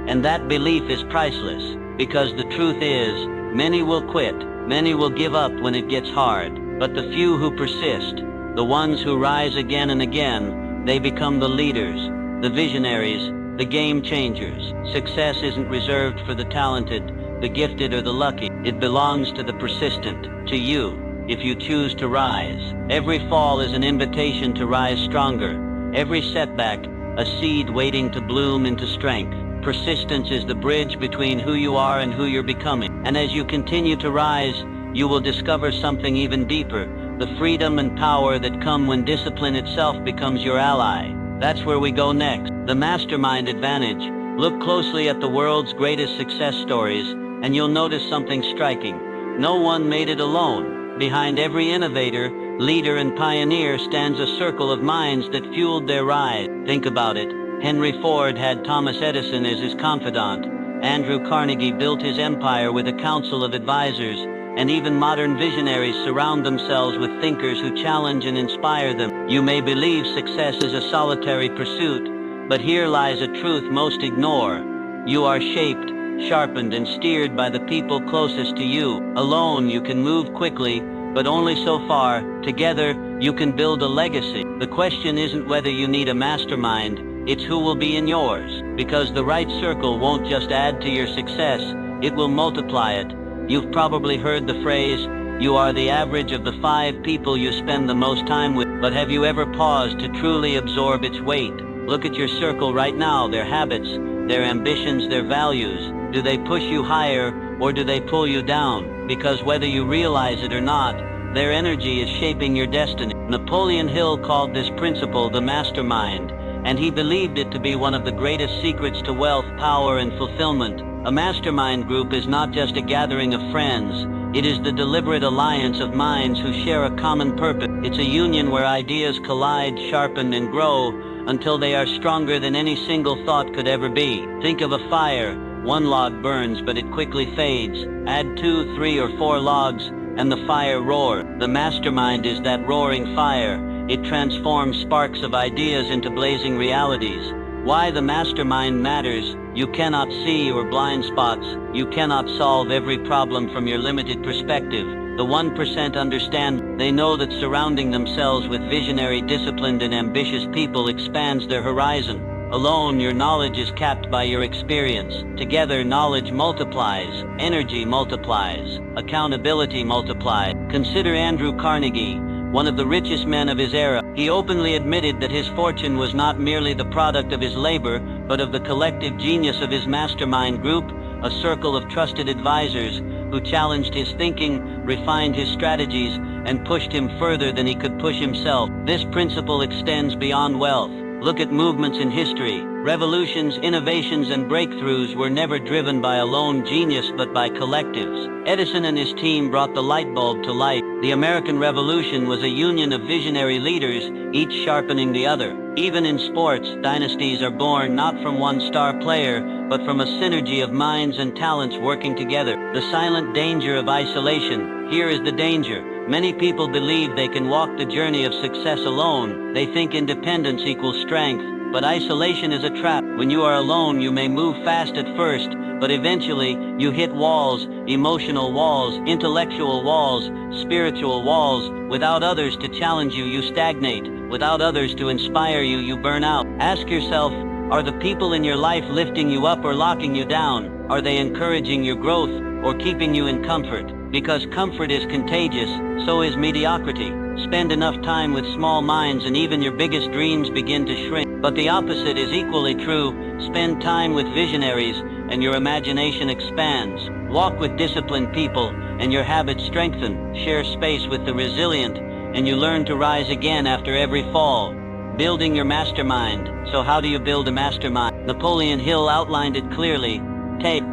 And that belief is priceless. Because the truth is, many will quit, many will give up when it gets hard, but the few who persist, the ones who rise again and again, they become the leaders, the visionaries, the game changers. Success isn't reserved for the talented, the gifted, or the lucky. It belongs to the persistent, to you, if you choose to rise. Every fall is an invitation to rise stronger. Every setback, a seed waiting to bloom into strength. Persistence is the bridge between who you are and who you're becoming. And as you continue to rise, you will discover something even deeper, the freedom and power that come when discipline itself becomes your ally. That's where we go next. The mastermind advantage. Look closely at the world's greatest success stories, and you'll notice something striking. No one made it alone. Behind every innovator, leader, and pioneer stands a circle of minds that fueled their rise. Think about it. Henry Ford had Thomas Edison as his confidant. Andrew Carnegie built his empire with a council of advisors, and even modern visionaries surround themselves with thinkers who challenge and inspire them. You may believe success is a solitary pursuit, but here lies a truth most ignore. You are shaped, sharpened, and steered by the people closest to you. Alone, you can move quickly, but only so far. Together, you can build a legacy. The question isn't whether you need a mastermind, it's who will be in yours. Because the right circle won't just add to your success, it will multiply it. You've probably heard the phrase, you are the average of the 5 people you spend the most time with. But have you ever paused to truly absorb its weight? Look at your circle right now, their habits, their ambitions, their values. Do they push you higher, or do they pull you down? Because whether you realize it or not, their energy is shaping your destiny. Napoleon Hill called this principle the mastermind, and he believed it to be one of the greatest secrets to wealth, power, and fulfillment. A mastermind group is not just a gathering of friends. It is the deliberate alliance of minds who share a common purpose. It's a union where ideas collide, sharpen, and grow until they are stronger than any single thought could ever be. Think of a fire. One log burns, but it quickly fades. Add 2, 3, or 4 logs, and the fire roars. The mastermind is that roaring fire. It transforms sparks of ideas into blazing realities. Why the mastermind matters: you cannot see your blind spots. You cannot solve every problem from your limited perspective. The 1% understand. They know that surrounding themselves with visionary, disciplined, and ambitious people expands their horizon. Alone, your knowledge is capped by your experience. Together, knowledge multiplies, energy multiplies, accountability multiplies. Consider Andrew Carnegie, one of the richest men of his era. He openly admitted that his fortune was not merely the product of his labor, but of the collective genius of his mastermind group, a circle of trusted advisors who challenged his thinking, refined his strategies, and pushed him further than he could push himself. This principle extends beyond wealth. Look at movements in history. Revolutions, innovations, and breakthroughs were never driven by a lone genius but by collectives. Edison and his team brought the light bulb to life. The American Revolution was a union of visionary leaders, each sharpening the other. Even in sports, dynasties are born not from one star player, but from a synergy of minds and talents working together. The silent danger of isolation. Here is the danger. Many people believe they can walk the journey of success alone. They think independence equals strength, but isolation is a trap. When you are alone, you may move fast at first, but eventually you hit walls, emotional walls, intellectual walls, spiritual walls. Without others to challenge you, you stagnate. Without others to inspire you, you burn out. Ask yourself, are the people in your life lifting you up or locking you down? Are they encouraging your growth or keeping you in comfort? Because comfort is contagious, so is mediocrity. Spend enough time with small minds and even your biggest dreams begin to shrink. But the opposite is equally true. Spend time with visionaries and your imagination expands. Walk with disciplined people and your habits strengthen. Share space with the resilient and you learn to rise again after every fall. Building your mastermind. So how do you build a mastermind? Napoleon Hill outlined it clearly.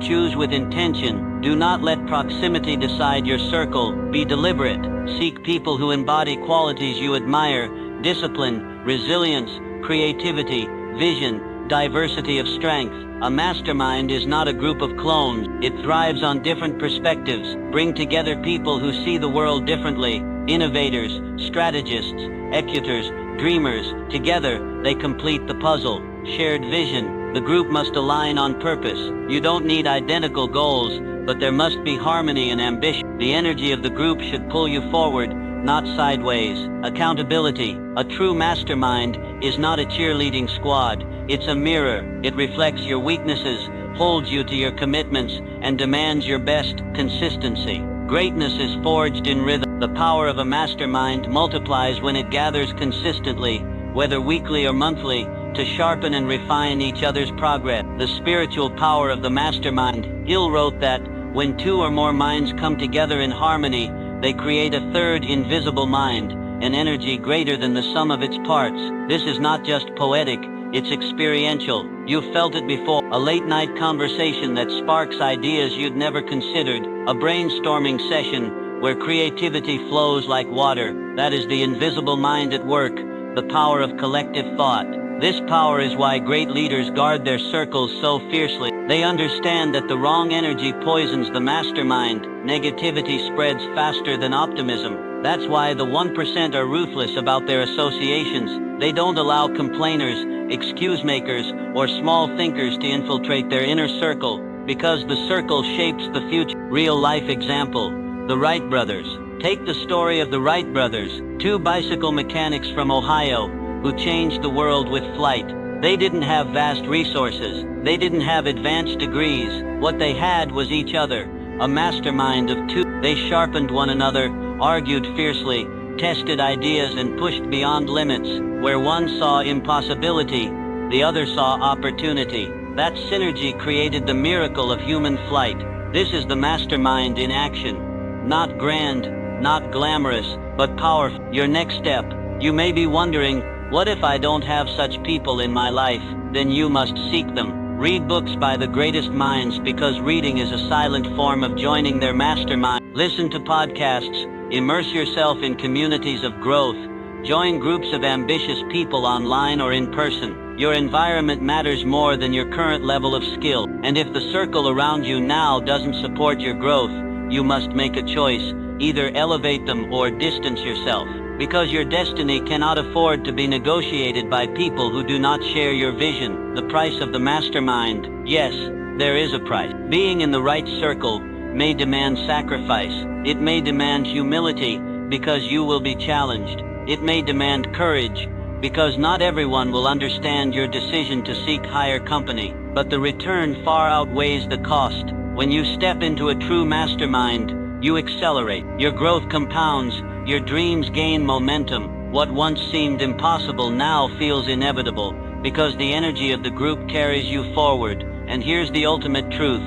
Choose with intention. Do not let proximity decide your circle. Be deliberate. Seek people who embody qualities you admire: discipline, resilience, creativity, vision, diversity of strength. A mastermind is not a group of clones. It thrives on different perspectives. Bring together people who see the world differently. Innovators, strategists, executors, dreamers. Together, they complete the puzzle. Shared vision. The group must align on purpose. You don't need identical goals, but there must be harmony and ambition. The energy of the group should pull you forward, not sideways. Accountability. A true mastermind is not a cheerleading squad. It's a mirror. It reflects your weaknesses, holds you to your commitments, and demands your best. Consistency. Greatness is forged in rhythm. The power of a mastermind multiplies when it gathers consistently, whether weekly or monthly, to sharpen and refine each other's progress. The spiritual power of the mastermind. Hill wrote that, when two or more minds come together in harmony, they create a third invisible mind, an energy greater than the sum of its parts. This is not just poetic, it's experiential. You've felt it before. A late-night conversation that sparks ideas you'd never considered. A brainstorming session where creativity flows like water. That is the invisible mind at work, the power of collective thought. This power is why great leaders guard their circles so fiercely. They understand that the wrong energy poisons the mastermind. Negativity spreads faster than optimism. That's why the 1% are ruthless about their associations. They don't allow complainers, excuse makers, or small thinkers to infiltrate their inner circle, because the circle shapes the future. Real-life example: the Wright brothers. Take the story of the Wright brothers, two bicycle mechanics from Ohio, who changed the world with flight. They didn't have vast resources. They didn't have advanced degrees. What they had was each other, a mastermind of two. They sharpened one another, argued fiercely, tested ideas and pushed beyond limits. Where one saw impossibility, the other saw opportunity. That synergy created the miracle of human flight. This is the mastermind in action. Not grand, not glamorous, but powerful. Your next step. You may be wondering, what if I don't have such people in my life? Then you must seek them. Read books by the greatest minds, because reading is a silent form of joining their mastermind. Listen to podcasts. Immerse yourself in communities of growth. Join groups of ambitious people online or in person. Your environment matters more than your current level of skill. And if the circle around you now doesn't support your growth, you must make a choice. Either elevate them or distance yourself. Because your destiny cannot afford to be negotiated by people who do not share your vision. The price of the mastermind. Yes, there is a price. Being in the right circle may demand sacrifice. It may demand humility because you will be challenged. It may demand courage because not everyone will understand your decision to seek higher company. But the return far outweighs the cost. When you step into a true mastermind, you accelerate. Your growth compounds. Your dreams gain momentum. What once seemed impossible now feels inevitable because the energy of the group carries you forward. And here's the ultimate truth.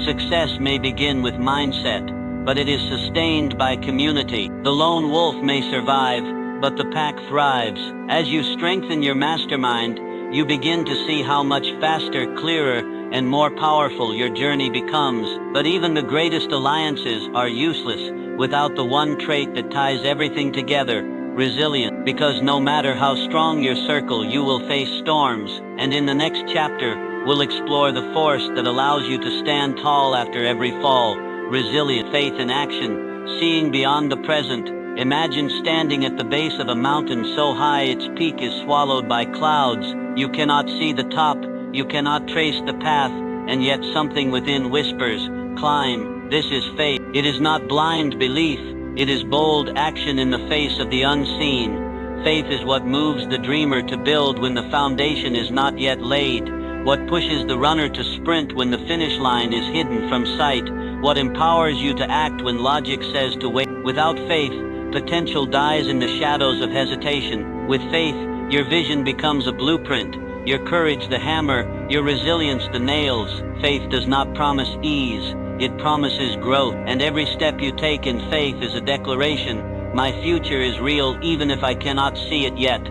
Success may begin with mindset, but it is sustained by community. The lone wolf may survive, but the pack thrives. As you strengthen your mastermind, you begin to see how much faster, clearer, and more powerful your journey becomes. But even the greatest alliances are useless without the one trait that ties everything together: resilience. Because no matter how strong your circle, you will face storms. And in the next chapter, we'll explore the force that allows you to stand tall after every fall. Resilient faith in action, seeing beyond the present. Imagine standing at the base of a mountain so high its peak is swallowed by clouds. You cannot see the top, you cannot trace the path, and yet something within whispers, climb. This is faith. It is not blind belief. It is bold action in the face of the unseen. Faith is what moves the dreamer to build when the foundation is not yet laid. What pushes the runner to sprint when the finish line is hidden from sight. What empowers you to act when logic says to wait. Without faith, potential dies in the shadows of hesitation. With faith, your vision becomes a blueprint, your courage the hammer, your resilience the nails. Faith does not promise ease, it promises growth. And every step you take in faith is a declaration: my future is real even if I cannot see it yet.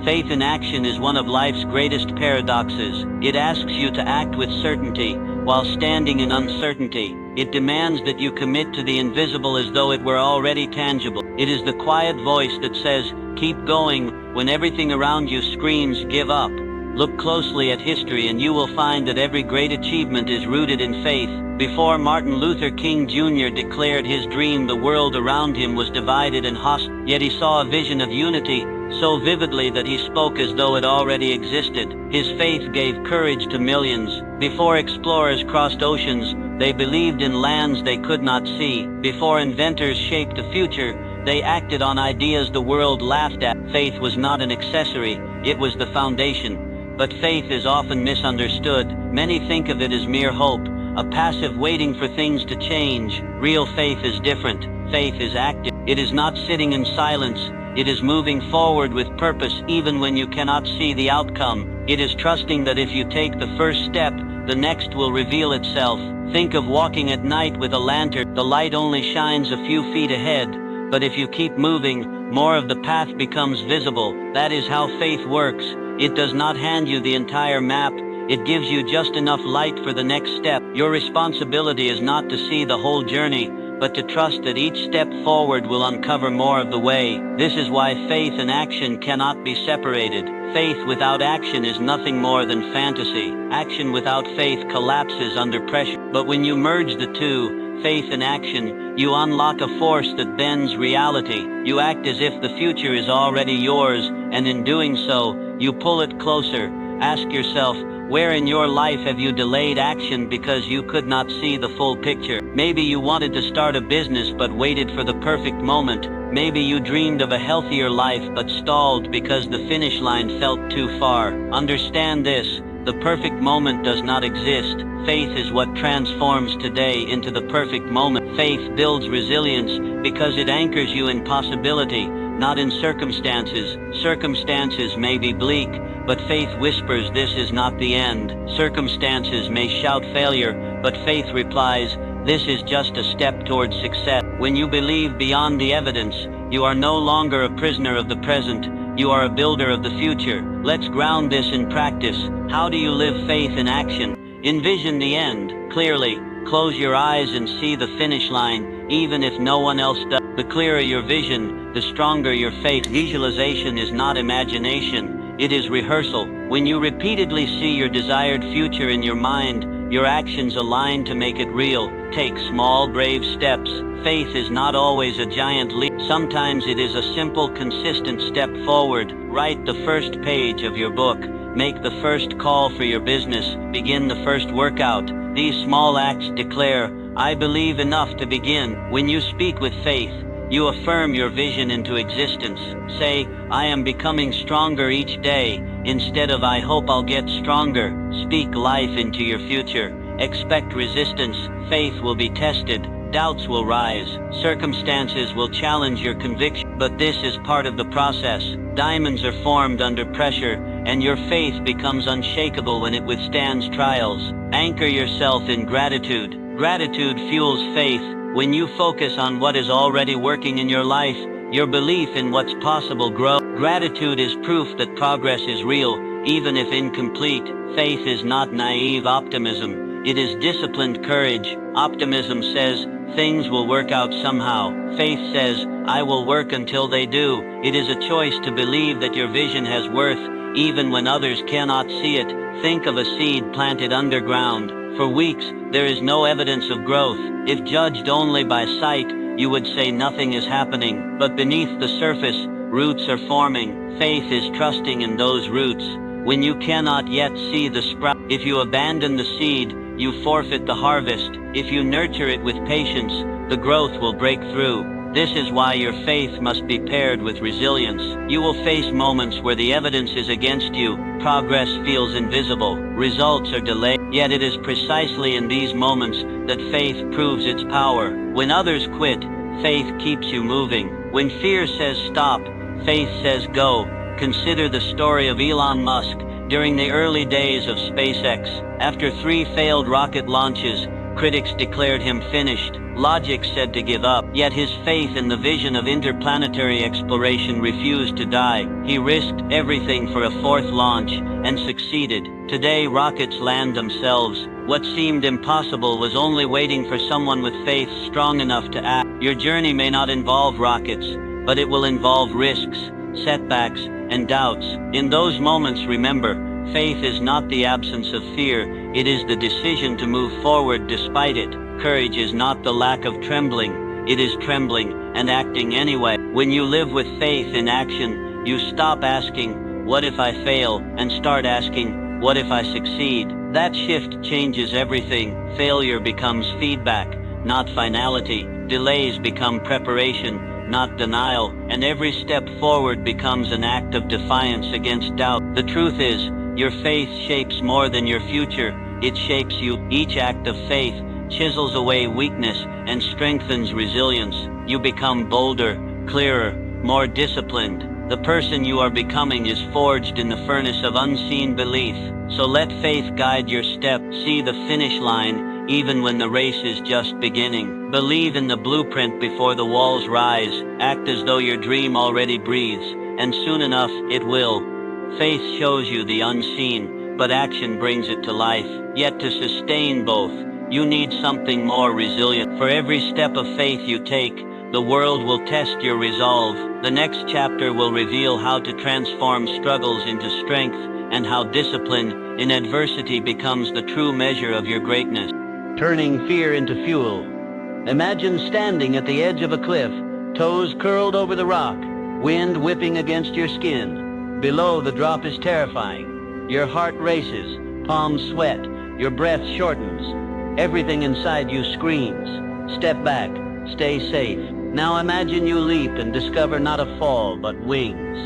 Faith in action is one of life's greatest paradoxes. It asks you to act with certainty while standing in uncertainty. It demands that you commit to the invisible as though it were already tangible. It is the quiet voice that says, keep going, when everything around you screams, give up. Look closely at history and you will find that every great achievement is rooted in faith. Before Martin Luther King Jr. declared his dream, the world around him was divided and hostile. Yet he saw a vision of unity so vividly that he spoke as though it already existed. His faith gave courage to millions. Before explorers crossed oceans, they believed in lands they could not see. Before inventors shaped the future, they acted on ideas the world laughed at. Faith was not an accessory, it was the foundation. But faith is often misunderstood. Many think of it as mere hope, a passive waiting for things to change. Real faith is different. Faith is active. It is not sitting in silence. It is moving forward with purpose even when you cannot see the outcome. It is trusting that if you take the first step, the next will reveal itself. Think of walking at night with a lantern. The light only shines a few feet ahead, but if you keep moving, more of the path becomes visible. That is how faith works. It does not hand you the entire map. It gives you just enough light for the next step. Your responsibility is not to see the whole journey, but to trust that each step forward will uncover more of the way. This is why faith and action cannot be separated. Faith without action is nothing more than fantasy. Action without faith collapses under pressure. But when you merge the two, faith and action, you unlock a force that bends reality. You act as if the future is already yours, and in doing so, you pull it closer. Ask yourself, where in your life have you delayed action because you could not see the full picture? Maybe you wanted to start a business but waited for the perfect moment. Maybe you dreamed of a healthier life but stalled because the finish line felt too far. Understand this, the perfect moment does not exist. Faith is what transforms today into the perfect moment. Faith builds resilience because it anchors you in possibility, not in circumstances. Circumstances may be bleak, but faith whispers this is not the end. Circumstances may shout failure, but faith replies, this is just a step towards success. When you believe beyond the evidence, you are no longer a prisoner of the present, you are a builder of the future. Let's ground this in practice. How do you live faith in action? Envision the end clearly. Close your eyes and see the finish line, even if no one else does. The clearer your vision, the stronger your faith. Visualization is not imagination, it is rehearsal. When you repeatedly see your desired future in your mind, your actions align to make it real. Take small, brave steps. Faith is not always a giant leap. Sometimes it is a simple, consistent step forward. Write the first page of your book. Make the first call for your business. Begin the first workout. These small acts declare, I believe enough to begin. When you speak with faith, you affirm your vision into existence. Say, I am becoming stronger each day, instead of I hope I'll get stronger. Speak life into your future. Expect resistance. Faith will be tested. Doubts will rise. Circumstances will challenge your conviction. But this is part of the process. Diamonds are formed under pressure, and your faith becomes unshakable when it withstands trials. Anchor yourself in gratitude. Gratitude fuels faith. When you focus on what is already working in your life, your belief in what's possible grows. Gratitude is proof that progress is real, even if incomplete. Faith is not naive optimism. It is disciplined courage. Optimism says, things will work out somehow. Faith says, I will work until they do. It is a choice to believe that your vision has worth, even when others cannot see it. Think of a seed planted underground. For weeks, there is no evidence of growth. If judged only by sight, you would say nothing is happening. But beneath the surface, roots are forming. Faith is trusting in those roots. When you cannot yet see the sprout, if you abandon the seed, you forfeit the harvest. If you nurture it with patience, the growth will break through. This is why your faith must be paired with resilience. You will face moments where the evidence is against you. Progress feels invisible. Results are delayed. Yet it is precisely in these moments that faith proves its power. When others quit, faith keeps you moving. When fear says stop, faith says go. Consider the story of Elon Musk during the early days of SpaceX. After 3 failed rocket launches, critics declared him finished. Logic said to give up, yet his faith in the vision of interplanetary exploration refused to die. He risked everything for a 4th launch and succeeded. Today, rockets land themselves. What seemed impossible was only waiting for someone with faith strong enough to act. Your journey may not involve rockets, but it will involve risks, setbacks, and doubts. In those moments, remember, faith is not the absence of fear, it is the decision to move forward despite it. Courage is not the lack of trembling, it is trembling and acting anyway. When you live with faith in action, you stop asking, what if I fail, and start asking, what if I succeed? That shift changes everything. Failure becomes feedback, not finality. Delays become preparation, not denial, and every step forward becomes an act of defiance against doubt. The truth is, your faith shapes more than your future, it shapes you. Each act of faith chisels away weakness and strengthens resilience. You become bolder, clearer, more disciplined. The person you are becoming is forged in the furnace of unseen belief. So let faith guide your step. See the finish line, even when the race is just beginning. Believe in the blueprint before the walls rise. Act as though your dream already breathes, and soon enough, it will. Faith shows you the unseen, but action brings it to life. Yet to sustain both, you need something more resilient. For every step of faith you take, the world will test your resolve. The next chapter will reveal how to transform struggles into strength and how discipline in adversity becomes the true measure of your greatness. Turning fear into fuel. Imagine standing at the edge of a cliff, toes curled over the rock, wind whipping against your skin. Below, the drop is terrifying. Your heart races, palms sweat, your breath shortens. Everything inside you screams. Step back, stay safe. Now imagine you leap and discover not a fall, but wings.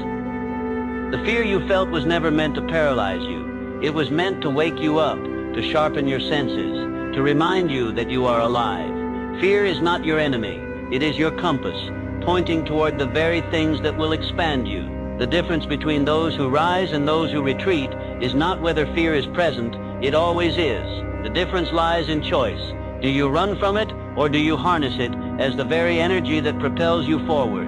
The fear you felt was never meant to paralyze you. It was meant to wake you up, to sharpen your senses, to remind you that you are alive. Fear is not your enemy. It is your compass, pointing toward the very things that will expand you. The difference between those who rise and those who retreat is not whether fear is present, it always is. The difference lies in choice. Do you run from it, or do you harness it as the very energy that propels you forward?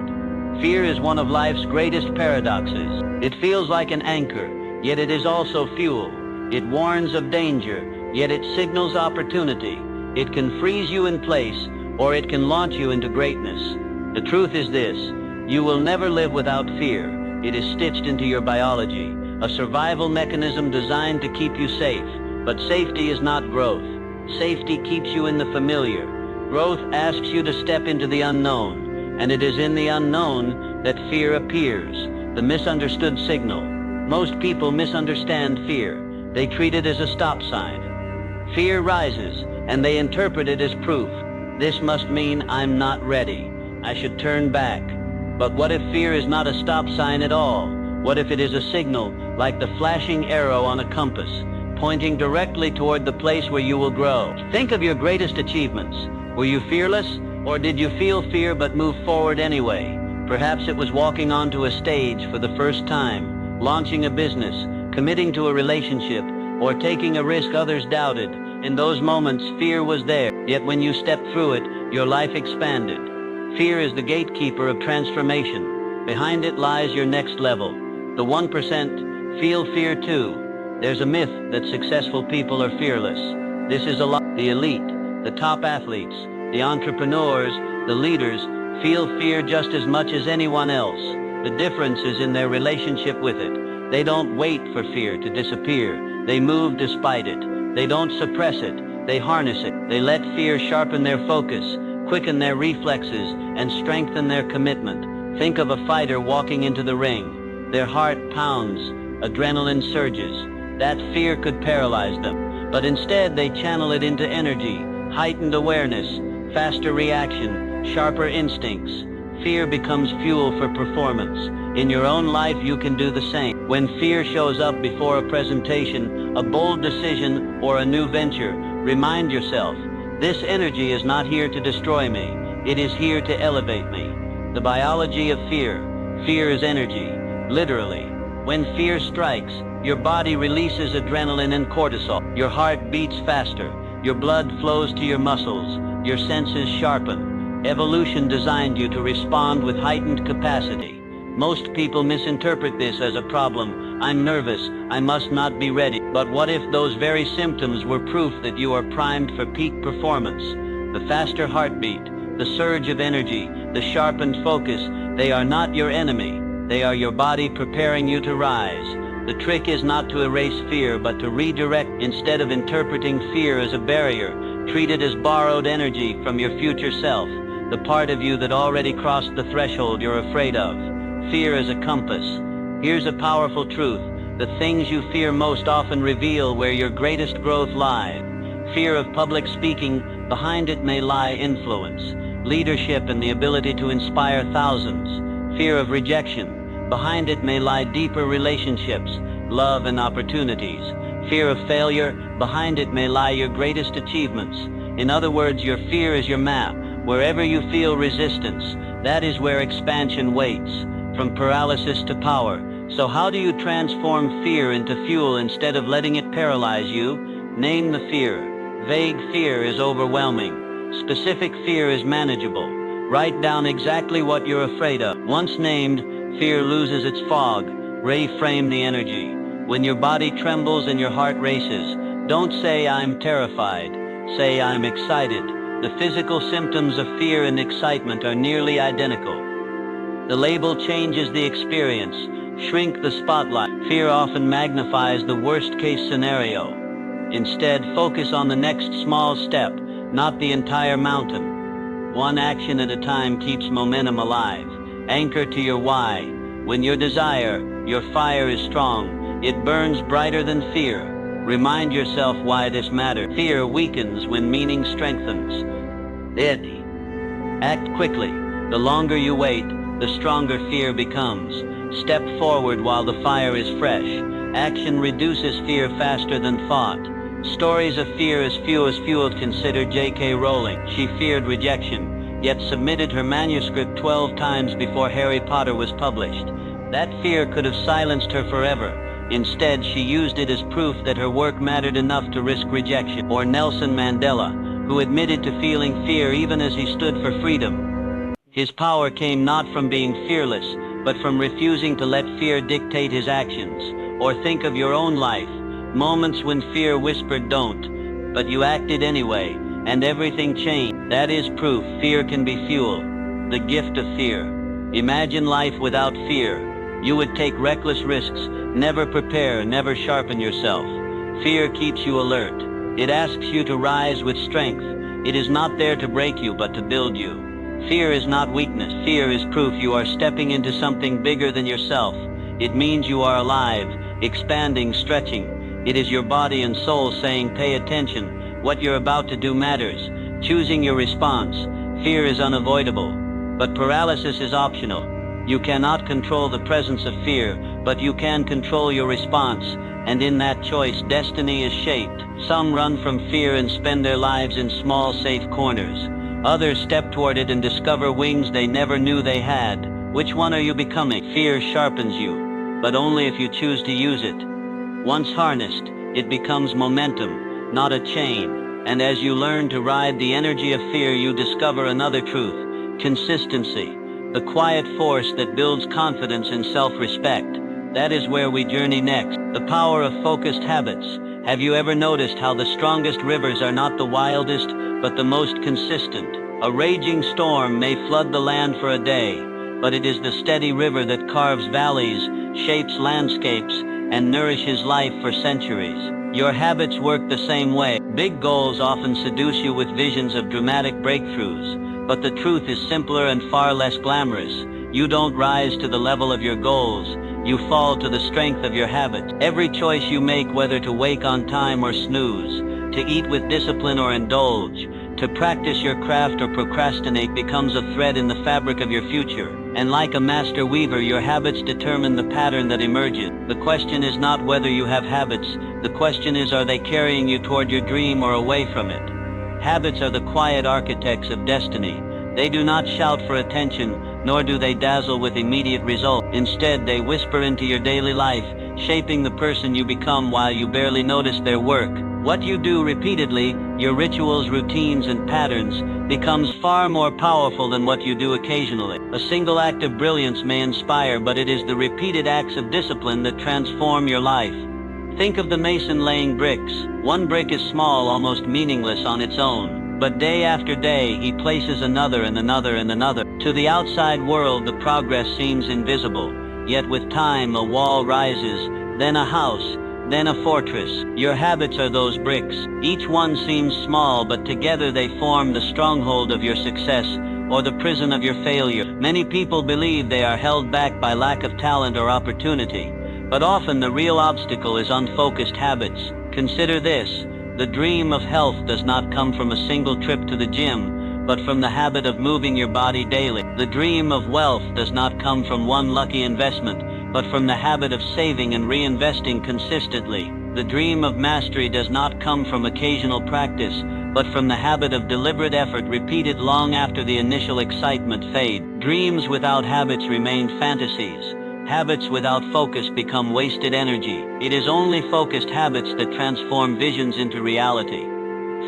Fear is one of life's greatest paradoxes. It feels like an anchor, yet it is also fuel. It warns of danger, yet it signals opportunity. It can freeze you in place, or it can launch you into greatness. The truth is this: you will never live without fear. It is stitched into your biology, a survival mechanism designed to keep you safe. But safety is not growth. Safety keeps you in the familiar. Growth asks you to step into the unknown, and it is in the unknown that fear appears, the misunderstood signal. Most people misunderstand fear. They treat it as a stop sign. Fear rises, and they interpret it as proof. This must mean I'm not ready. I should turn back. But what if fear is not a stop sign at all? What if it is a signal, like the flashing arrow on a compass, pointing directly toward the place where you will grow? Think of your greatest achievements. Were you fearless, or did you feel fear but move forward anyway? Perhaps it was walking onto a stage for the first time, launching a business, committing to a relationship, or taking a risk others doubted. In those moments, fear was there, yet when you stepped through it, your life expanded. Fear is the gatekeeper of transformation. Behind it lies your next level. The 1% feel fear too. There's a myth that successful people are fearless. This is a lie. The elite, the top athletes, the entrepreneurs, the leaders feel fear just as much as anyone else. The difference is in their relationship with it. They don't wait for fear to disappear. They move despite it. They don't suppress it. They harness it. They let fear sharpen their focus, quicken their reflexes, and strengthen their commitment. Think of a fighter walking into the ring. Their heart pounds, adrenaline surges. That fear could paralyze them. But instead they channel it into energy, heightened awareness, faster reaction, sharper instincts. Fear becomes fuel for performance. In your own life you can do the same. When fear shows up before a presentation, a bold decision, or a new venture, remind yourself, this energy is not here to destroy me. It is here to elevate me. The biology of fear. Fear is energy, literally. When fear strikes, your body releases adrenaline and cortisol. Your heart beats faster. Your blood flows to your muscles. Your senses sharpen. Evolution designed you to respond with heightened capacity. Most people misinterpret this as a problem. I'm nervous. I must not be ready. But what if those very symptoms were proof that you are primed for peak performance? The faster heartbeat, the surge of energy, the sharpened focus, they are not your enemy. They are your body preparing you to rise. The trick is not to erase fear, but to redirect. Instead of interpreting fear as a barrier, treat it as borrowed energy from your future self, the part of you that already crossed the threshold you're afraid of. Fear is a compass. Here's a powerful truth. The things you fear most often reveal where your greatest growth lies. Fear of public speaking, behind it may lie influence, leadership, and the ability to inspire thousands. Fear of rejection, behind it may lie deeper relationships, love, and opportunities. Fear of failure, behind it may lie your greatest achievements. In other words, your fear is your map. Wherever you feel resistance, that is where expansion waits. From paralysis to power. So how do you transform fear into fuel instead of letting it paralyze you? Name the fear. Vague fear is overwhelming. Specific fear is manageable. Write down exactly what you're afraid of. Once named, fear loses its fog. Reframe the energy. When your body trembles and your heart races, don't say I'm terrified. Say I'm excited. The physical symptoms of fear and excitement are nearly identical. The label changes the experience. Shrink the spotlight. Fear often magnifies the worst-case scenario. Instead, focus on the next small step, not the entire mountain. One action at a time keeps momentum alive. Anchor to your why. When your desire, your fire is strong, it burns brighter than fear. Remind yourself why this matters. Fear weakens when meaning strengthens. Act quickly. The longer you wait, the stronger fear becomes. Step forward while the fire is fresh. Action reduces fear faster than thought. Stories of fear as fuel. Consider J.K. Rowling. She feared rejection, yet submitted her manuscript 12 times before Harry Potter was published. That fear could have silenced her forever. Instead, she used it as proof that her work mattered enough to risk rejection. Or Nelson Mandela, who admitted to feeling fear even as he stood for freedom. His power came not from being fearless, but from refusing to let fear dictate his actions. Or think of your own life, moments when fear whispered don't, but you acted anyway, and everything changed. That is proof fear can be fuel, the gift of fear. Imagine life without fear. You would take reckless risks, never prepare, never sharpen yourself. Fear keeps you alert. It asks you to rise with strength. It is not there to break you, but to build you. Fear is not weakness. Fear is proof you are stepping into something bigger than yourself. It means you are alive, expanding, stretching. It is your body and soul saying, pay attention. What you're about to do matters. Choosing your response. Fear is unavoidable, but paralysis is optional. You cannot control the presence of fear, but you can control your response, and in that choice, destiny is shaped. Some run from fear and spend their lives in small, safe corners. Others step toward it and discover wings they never knew they had. Which one are you becoming? Fear sharpens you, but only if you choose to use it. Once harnessed, it becomes momentum, not a chain. And as you learn to ride the energy of fear, you discover another truth: consistency. The quiet force that builds confidence and self-respect. That is where we journey next. The power of focused habits. Have you ever noticed how the strongest rivers are not the wildest, but the most consistent? A raging storm may flood the land for a day, but it is the steady river that carves valleys, shapes landscapes, and nourishes life for centuries. Your habits work the same way. Big goals often seduce you with visions of dramatic breakthroughs, but the truth is simpler and far less glamorous. You don't rise to the level of your goals. You fall to the strength of your habits. Every choice you make, whether to wake on time or snooze, to eat with discipline or indulge, to practice your craft or procrastinate, becomes a thread in the fabric of your future. And like a master weaver, your habits determine the pattern that emerges. The question is not whether you have habits. The question is, are they carrying you toward your dream or away from it? Habits are the quiet architects of destiny. They do not shout for attention, nor do they dazzle with immediate results. Instead, they whisper into your daily life, shaping the person you become while you barely notice their work. What you do repeatedly, your rituals, routines, and patterns, becomes far more powerful than what you do occasionally. A single act of brilliance may inspire, but it is the repeated acts of discipline that transform your life. Think of the mason laying bricks. One brick is small, almost meaningless on its own, but day after day he places another and another and another. To the outside world, the progress seems invisible, yet with time a wall rises, then a house, then a fortress. Your habits are those bricks. Each one seems small, but together they form the stronghold of your success or the prison of your failure. Many people believe they are held back by lack of talent or opportunity, but often the real obstacle is unfocused habits. Consider this: the dream of health does not come from a single trip to the gym, but from the habit of moving your body daily. The dream of wealth does not come from one lucky investment, but from the habit of saving and reinvesting consistently. The dream of mastery does not come from occasional practice, but from the habit of deliberate effort repeated long after the initial excitement fades. Dreams without habits remain fantasies. Habits without focus become wasted energy. It is only focused habits that transform visions into reality.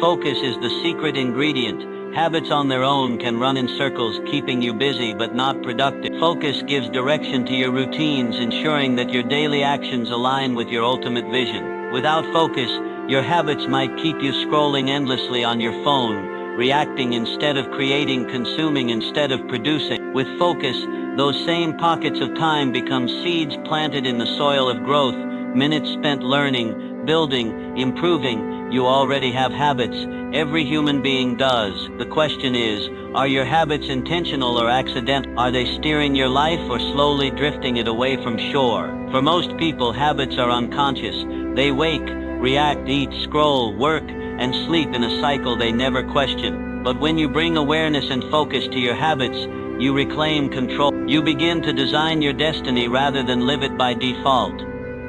Focus is the secret ingredient. Habits on their own can run in circles, keeping you busy but not productive. Focus gives direction to your routines, ensuring that your daily actions align with your ultimate vision. Without focus, your habits might keep you scrolling endlessly on your phone, reacting instead of creating, consuming instead of producing. With focus, those same pockets of time become seeds planted in the soil of growth, minutes spent learning, building, improving. You already have habits. Every human being does. The question is, are your habits intentional or accidental? Are they steering your life or slowly drifting it away from shore? For most people, habits are unconscious. They wake, react, eat, scroll, work, and sleep in a cycle they never question. But when you bring awareness and focus to your habits, you reclaim control. You begin to design your destiny rather than live it by default.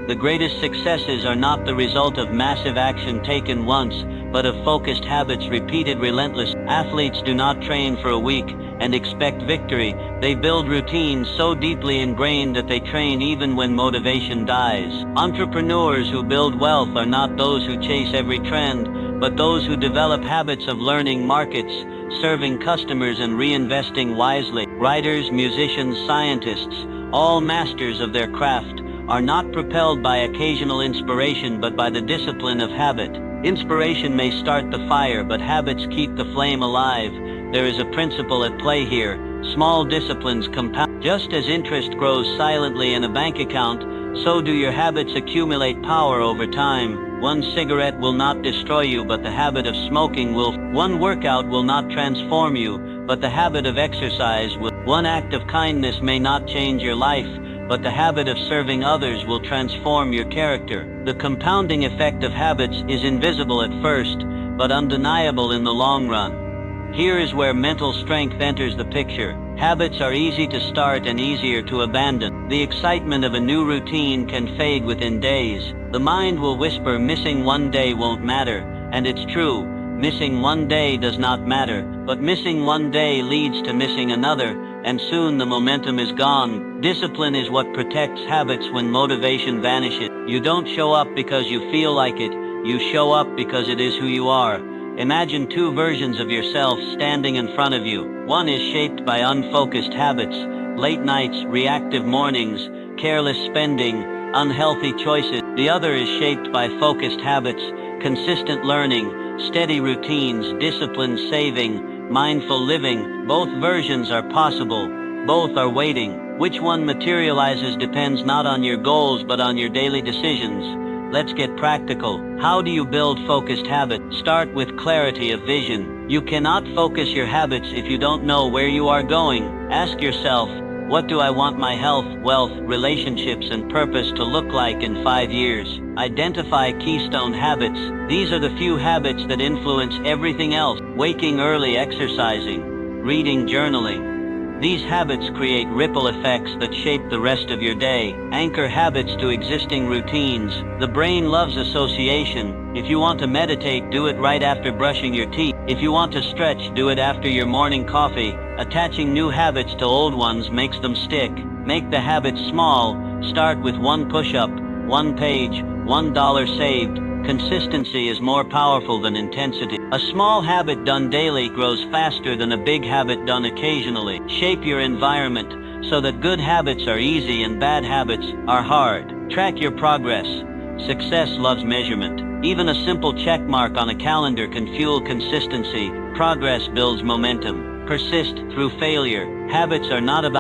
The greatest successes are not the result of massive action taken once, but of focused habits repeated relentlessly. Athletes do not train for a week and expect victory. They build routines so deeply ingrained that they train even when motivation dies. Entrepreneurs who build wealth are not those who chase every trend, but those who develop habits of learning markets, serving customers, and reinvesting wisely. Writers, musicians, scientists, all masters of their craft, are not propelled by occasional inspiration but by the discipline of habit. Inspiration may start the fire, but habits keep the flame alive. There is a principle at play here. Small disciplines compound. Just as interest grows silently in a bank account, so do your habits accumulate power over time. One cigarette will not destroy you, but the habit of smoking will. One workout will not transform you, but the habit of exercise will. One act of kindness may not change your life, but the habit of serving others will transform your character. The compounding effect of habits is invisible at first, but undeniable in the long run. Here is where mental strength enters the picture. Habits are easy to start and easier to abandon. The excitement of a new routine can fade within days. The mind will whisper, missing one day won't matter, and it's true. Missing one day does not matter, but missing one day leads to missing another, and soon the momentum is gone. Discipline is what protects habits when motivation vanishes. You don't show up because you feel like it, you show up because it is who you are. Imagine two versions of yourself standing in front of you. One is shaped by unfocused habits, late nights, reactive mornings, careless spending, unhealthy choices. The other is shaped by focused habits, consistent learning, steady routines, disciplined saving, mindful living. Both versions are possible. Both are waiting. Which one materializes depends not on your goals but on your daily decisions. Let's get practical. How do you build focused habits? Start with clarity of vision. You cannot focus your habits if you don't know where you are going. Ask yourself, what do I want my health, wealth, relationships, and purpose to look like in 5 years? Identify keystone habits. These are the few habits that influence everything else. Waking early, exercising, reading, journaling. These habits create ripple effects that shape the rest of your day. Anchor habits to existing routines. The brain loves association. If you want to meditate, do it right after brushing your teeth. If you want to stretch, do it after your morning coffee. Attaching new habits to old ones makes them stick. Make the habits small. Start with 1 push-up, 1 page, $1 saved. Consistency is more powerful than intensity. A small habit done daily grows faster than a big habit done occasionally. Shape your environment so that good habits are easy and bad habits are hard. Track your progress. Success loves measurement. Even a simple check mark on a calendar can fuel consistency. Progress builds momentum. Persist through failure. Habits are not about